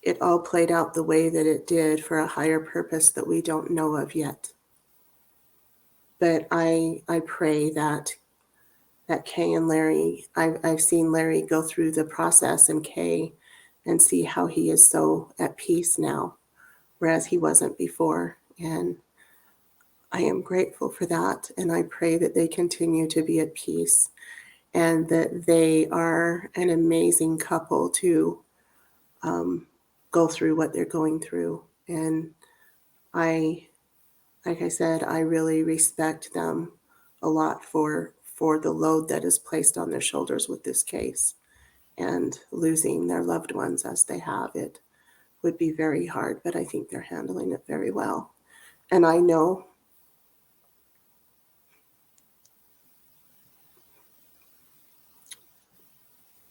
it all played out the way that it did for a higher purpose that we don't know of yet. But I pray that Kay and Larry, I've seen Larry go through the process, and Kay, and see how he is so at peace now, whereas he wasn't before. And I am grateful for that. And I pray that they continue to be at peace, and that they are an amazing couple to go through what they're going through. And like I said, I really respect them a lot for the load that is placed on their shoulders with this case, and losing their loved ones as they have. It would be very hard, but I think they're handling it very well. And I know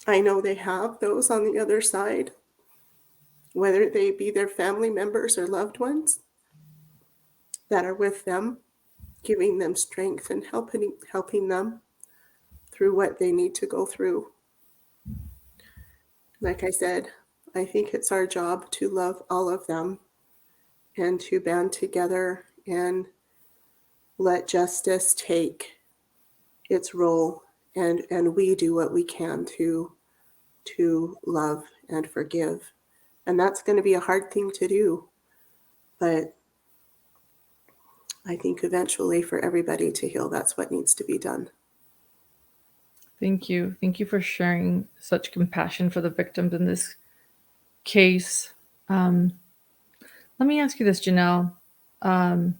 they have those on the other side, whether they be their family members or loved ones, that are with them, giving them strength and helping them through what they need to go through. Like I said, I think it's our job to love all of them and to band together and let justice take its role, and we do what we can to love and forgive. And that's going to be a hard thing to do, but I think eventually for everybody to heal, that's what needs to be done. Thank you. Thank you for sharing such compassion for the victims in this case. Let me ask you this, Janelle. Um,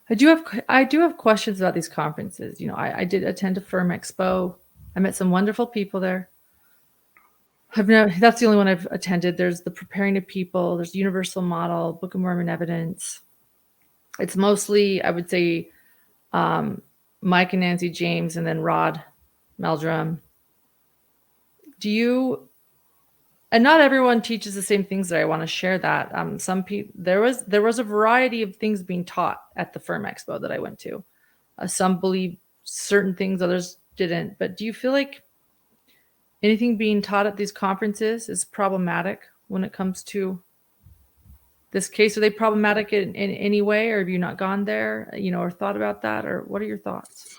I do have questions about these conferences. You know, I did attend a Firm Expo. I met some wonderful people there. That's the only one I've attended. There's the Preparing of People. There's Universal Model, Book of Mormon Evidence. It's mostly, I would say, Mike and Nancy James, and then Rod Meldrum. Do you? And not everyone teaches the same things that I want to share that. Some people there was a variety of things being taught at the Firm Expo that I went to. Some believe certain things, others didn't. But do you feel like anything being taught at these conferences is problematic when it comes to this case? Are they problematic in any way, or have you not gone there, or thought about that, or what are your thoughts?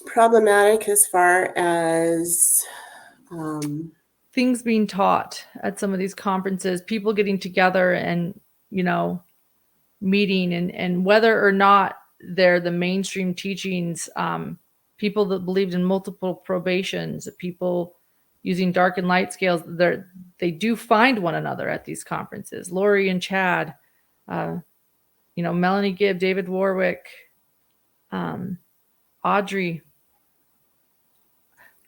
Problematic as far as Things being taught at some of these conferences, people getting together and, meeting, and whether or not they're the mainstream teachings, people that believed in multiple probations, people using dark and light scales, they do find one another at these conferences. Lori and Chad, Melanie Gibb, David Warwick, Audrey.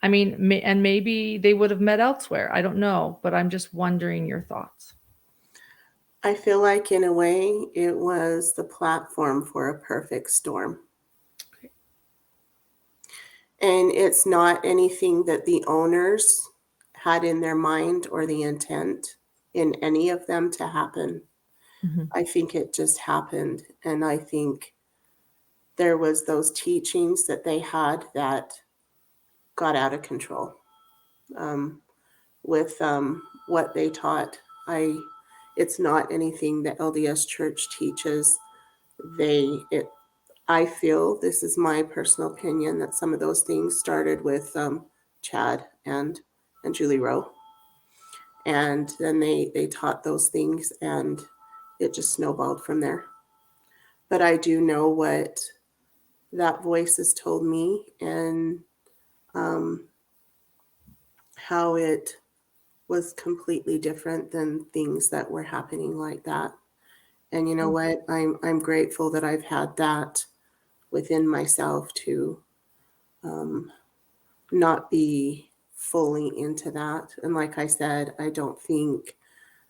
I mean, and maybe they would have met elsewhere. I don't know, but I'm just wondering your thoughts. I feel like in a way it was the platform for a perfect storm. Okay. And it's not anything that the owners had in their mind or the intent in any of them to happen. Mm-hmm. I think it just happened. And I think there was those teachings that they had that got out of control with what they taught. It's not anything that LDS Church teaches. I feel, this is my personal opinion, that some of those things started with Chad and Julie Rowe. And then they taught those things, and it just snowballed from there. But I do know what that voice has told me, and how it was completely different than things that were happening like that. And you know what? I'm grateful that I've had that within myself to not be fully into that. And like I said, I don't think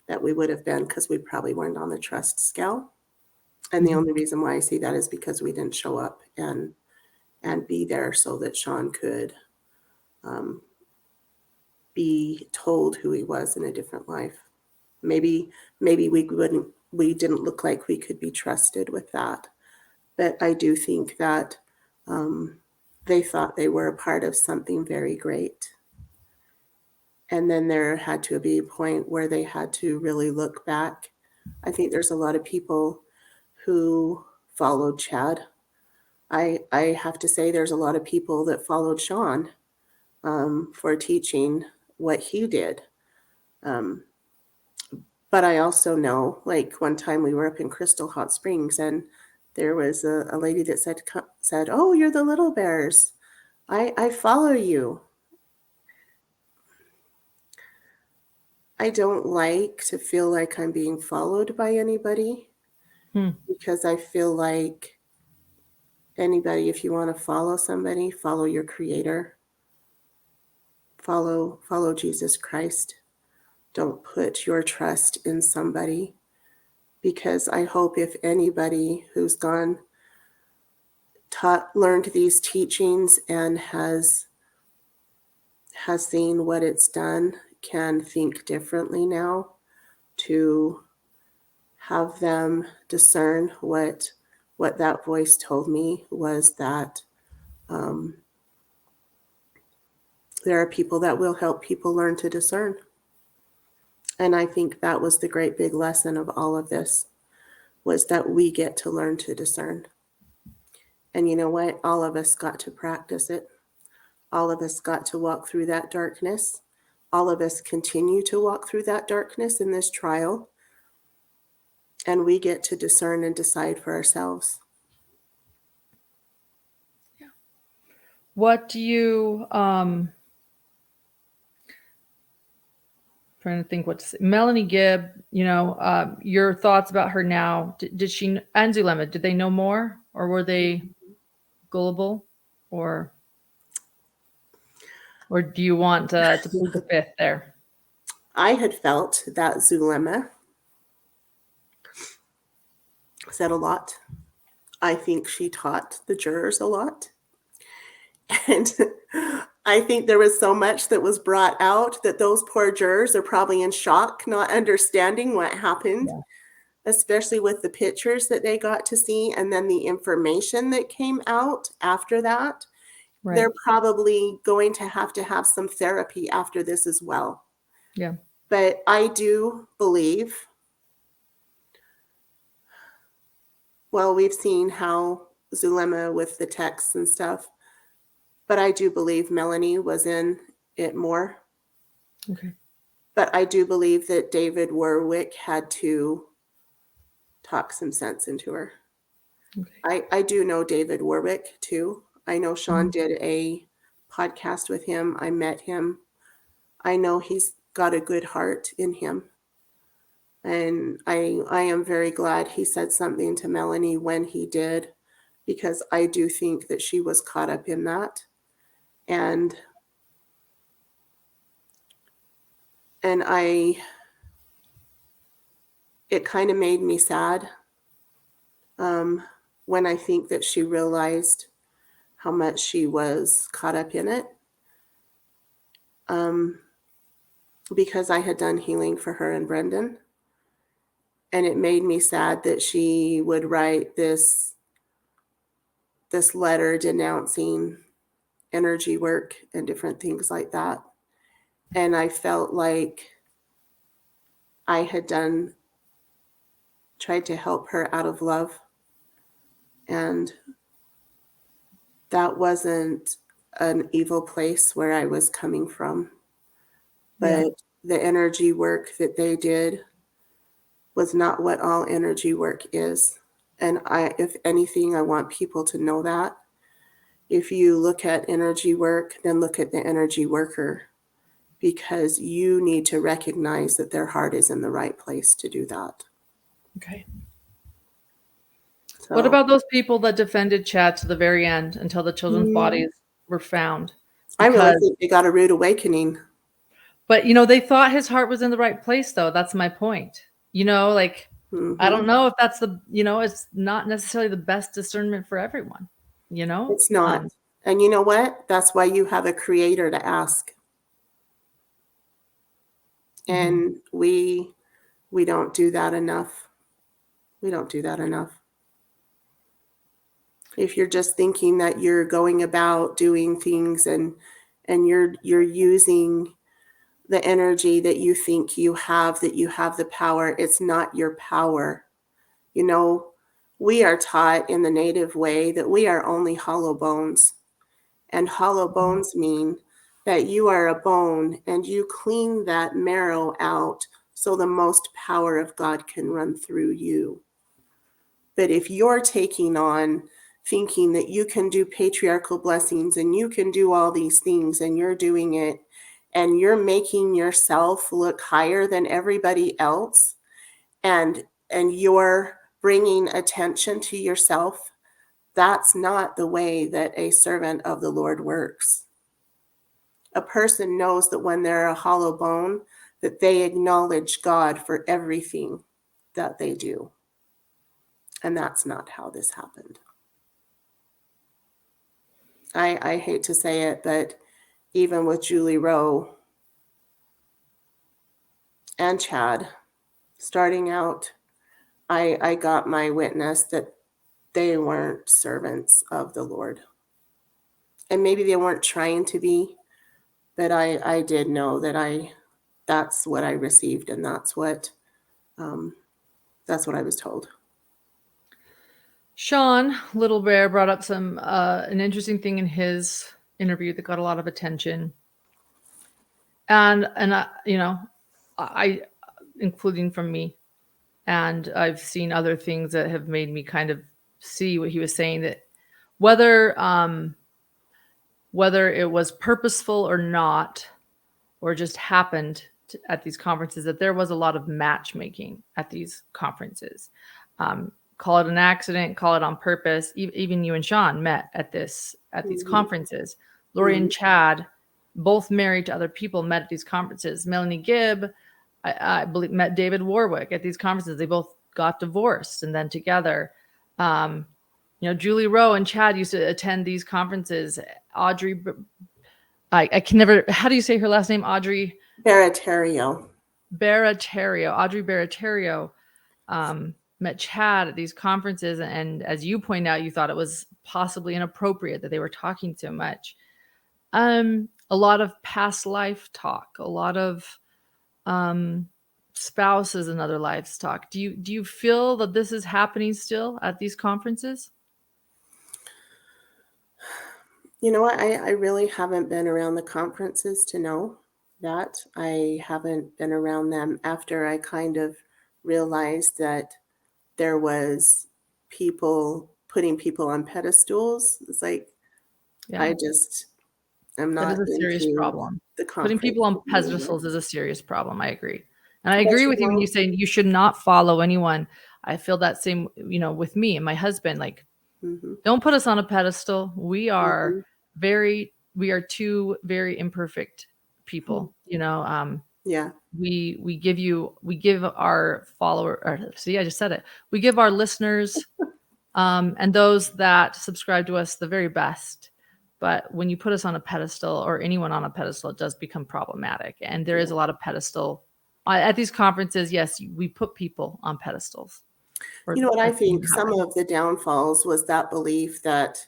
that we would have been, because we probably weren't on the trust scale. And the only reason why I see that is because we didn't show up and be there so that Sean could be told who he was in a different life. Maybe we didn't look like we could be trusted with that. But I do think that they thought they were a part of something very great. And then there had to be a point where they had to really look back. I think there's a lot of people who followed Chad. I have to say there's a lot of people that followed Sean for teaching what he did. But I also know, like one time we were up in Crystal Hot Springs, and there was a lady that said, "Oh, you're the Littlebears. I follow you." I don't like to feel like I'm being followed by anybody, because I feel like anybody, if you want to follow somebody, follow your Creator. Follow Jesus Christ. Don't put your trust in somebody, because I hope if anybody who's learned these teachings and has seen what it's done, can think differently now, to have them discern what that voice told me was that there are people that will help people learn to discern. And I think that was the great big lesson of all of this, was that we get to learn to discern. And you know what? All of us got to practice it. All of us got to walk through that darkness. All of us continue to walk through that darkness in this trial. And we get to discern and decide for ourselves. Yeah. What do you, trying trying to think what to say. Melanie Gibb, your thoughts about her now. Did she, and Zulema, did they know more, or were they gullible, or do you want to plead the fifth there? I had felt that Zulema said a lot. I think she taught the jurors a lot. And I think there was so much that was brought out that those poor jurors are probably in shock, not understanding what happened, especially with the pictures that they got to see and then the information that came out after that. Right. They're probably going to have some therapy after this as well. Yeah. But I do believe, well, we've seen how Zulema with the texts and stuff, but I do believe Melanie was in it more. Okay. But I do believe that David Warwick had to talk some sense into her. Okay. I do know David Warwick too. I know Sean did a podcast with him. I met him. I know he's got a good heart in him. And I am very glad he said something to Melanie when he did, because I do think that she was caught up in that. And it kind of made me sad when I think that she realized how much she was caught up in it. Because I had done healing for her and Brendan. And it made me sad that she would write this letter denouncing energy work and different things like that. And I felt like I had tried to help her out of love. And that wasn't an evil place where I was coming from. But the energy work that they did was not what all energy work is. And if anything, I want people to know that. If you look at energy work, then look at the energy worker, because you need to recognize that their heart is in the right place to do that. Okay. So, what about those people that defended Chad to the very end until the children's bodies were found? I really think they got a rude awakening. But, they thought his heart was in the right place, though. That's my point. I don't know if that's it's not necessarily the best discernment for everyone, It's not. And you know what? That's why you have a creator to ask. And we don't do that enough. We don't do that enough. If you're just thinking that you're going about doing things and you're using the energy that you think you have the power, it's not your power. We are taught in the native way that we are only hollow bones. And hollow bones mean that you are a bone and you clean that marrow out so the most power of God can run through you. But if you're taking on thinking that you can do patriarchal blessings and you can do all these things and you're doing it and you're making yourself look higher than everybody else and you're bringing attention to yourself, that's not the way that a servant of the Lord works. A person knows that when they're a hollow bone, that they acknowledge God for everything that they do. And that's not how this happened. I hate to say it, but even with Julie Rowe and Chad starting out, I got my witness that they weren't servants of the Lord. And maybe they weren't trying to be, but I did know that that's what I received, and that's what I was told. Sean Littlebear brought up an interesting thing in his interview that got a lot of attention, and I including from me, and I've seen other things that have made me kind of see what he was saying, that whether it was purposeful or not, or just happened, at these conferences that there was a lot of matchmaking at these conferences. Call it an accident, call it on purpose. Even you and Sean met at these conferences. Lori and Chad, both married to other people, met at these conferences. Melanie Gibb, I believe, met David Warwick at these conferences. They both got divorced and then together. Julie Rowe and Chad used to attend these conferences. Audrey, I can never, how do you say her last name? Audrey Baratario. Audrey Baratario met Chad at these conferences. And as you point out, you thought it was possibly inappropriate that they were talking so much. A lot of past life talk, a lot of spouses and other lives talk. Do you feel that this is happening still at these conferences? You know what? I really haven't been around the conferences to know that. I haven't been around them after I kind of realized that there was people putting people on pedestals. It's like, Yeah. I'm not that is a serious into problem. the Putting people on conference anymore. pedestals is a serious problem. I agree. And I But agree you with you when know- you say you should not follow anyone. I feel that same, with me and my husband, like, Mhm. don't put us on a pedestal. We are Mhm. two very imperfect people, Yeah. we give our I just said it. We give our listeners and those that subscribe to us the very best. But when you put us on a pedestal or anyone on a pedestal, it does become problematic. And there is a lot of pedestal at these conferences. Yes, we put people on pedestals. You know what I think? Some of the downfalls was that belief that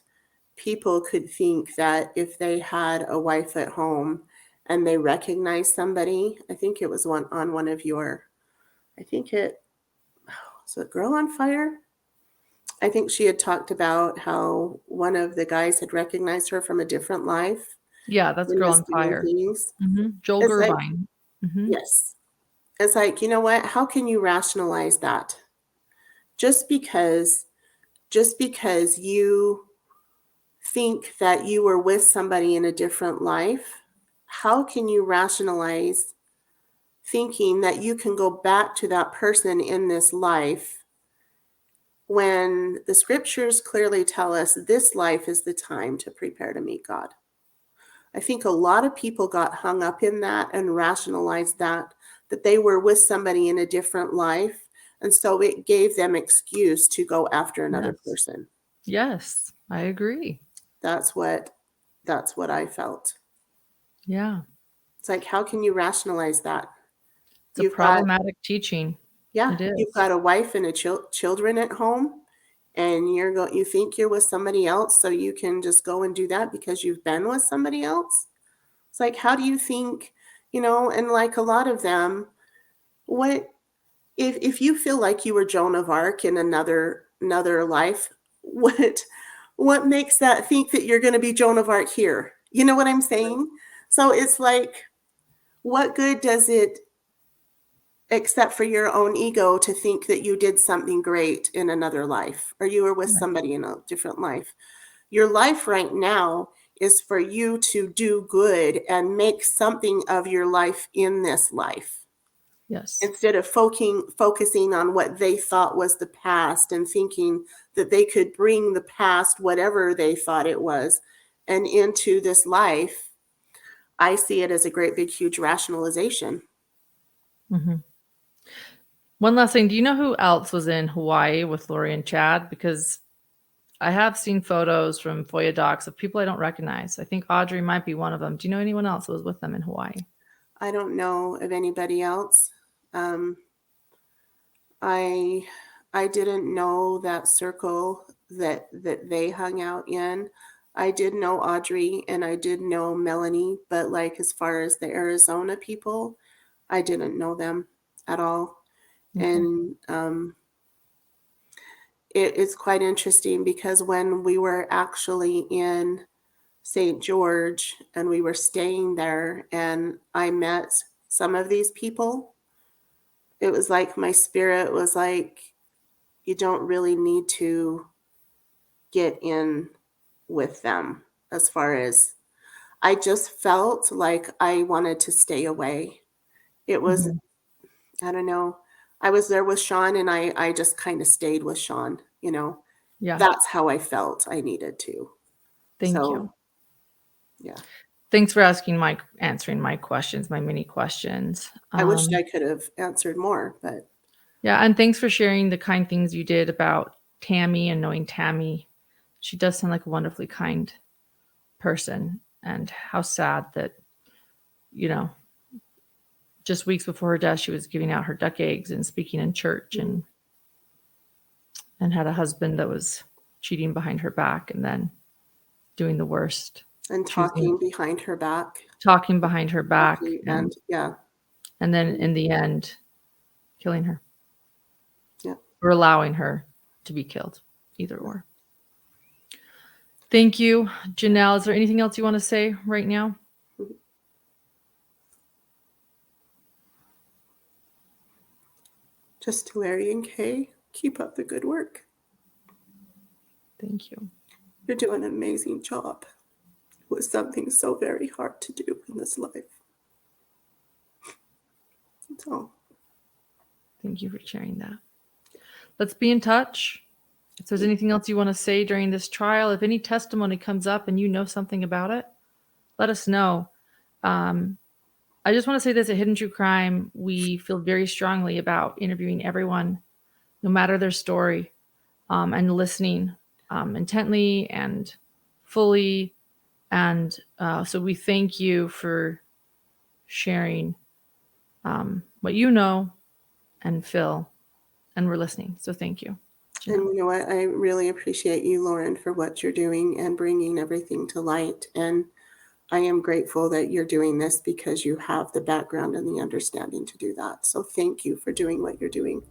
people could think that if they had a wife at home and they recognized somebody, I think it was on one of your, I think it was it Girl on Fire? I think she had talked about how one of the guys had recognized her from a different life. Yeah, that's Girl on Fire. Joel It's like, Gervine. yes. It's like, you know what? How can you rationalize that? Just because you think that you were with somebody in a different life, how can you rationalize thinking that you can go back to that person in this life when the scriptures clearly tell us this life is the time to prepare to meet God? I think a lot of people got hung up in that and rationalized that they were with somebody in a different life. And so it gave them excuse to go after another person. Yes, I agree. That's what I felt. Yeah. It's like, how can you rationalize that? It's a problematic teaching. Yeah, It is. you've got a wife and children at home, and you think you're with somebody else, so you can just go and do that because you've been with somebody else. It's like, how do you think, and like a lot of them, what if you feel like you were Joan of Arc in another life, what makes that think that you're going to be Joan of Arc here? You know what I'm saying? So it's like, what good does it, except for your own ego, to think that you did something great in another life or you were with somebody in a different life? Your life right now is for you to do good and make something of your life in this life. Yes. Instead of focusing on what they thought was the past and thinking that they could bring the past, whatever they thought it was, and into this life, I see it as a great big huge rationalization. One last thing. Do you know who else was in Hawaii with Lori and Chad? Because I have seen photos from FOIA docs of people I don't recognize. I think Audrey might be one of them. Do you know anyone else who was with them in Hawaii? I don't know of anybody else. I didn't know that circle that they hung out in. I did know Audrey and I did know Melanie, but like as far as the Arizona people, I didn't know them at all. Okay. And it's quite interesting because when we were actually in St. George and we were staying there and I met some of these people, it was like my spirit was like, you don't really need to get in with them. As far as I just felt like I wanted to stay away. It was, Mhm. I don't know. I was there with Sean, and I just kind of stayed with Sean, Yeah. That's how I felt I needed to. Thank you. So, yeah. Thanks for answering my questions, my mini questions. I wished I could have answered more, but Yeah, and thanks for sharing the kind things you did about Tammy and knowing Tammy. She does sound like a wonderfully kind person, and how sad that, you know, just weeks before her death, she was giving out her duck eggs and speaking in church, and had a husband that was cheating behind her back and then doing the worst, and choosing talking behind her back, talking behind her back, and yeah, and then in the end killing her, yeah. or allowing her to be killed, either or. Thank you, Janelle. Is there anything else you want to say right now? Just to Larry and Kay, keep up the good work. Thank you. You're doing an amazing job with something so very hard to do in this life. That's all. Thank you for sharing that. Let's be in touch. If there's anything else you want to say during this trial, if any testimony comes up and you know something about it, let us know. I just want to say this, at Hidden True Crime, we feel very strongly about interviewing everyone, no matter their story, and listening intently and fully. And so we thank you for sharing what you know and feel, and we're listening. So thank you. And Janelle. you know what? I really appreciate you, Lauren, for what you're doing and bringing everything to light. And I am grateful that you're doing this because you have the background and the understanding to do that. So thank you for doing what you're doing.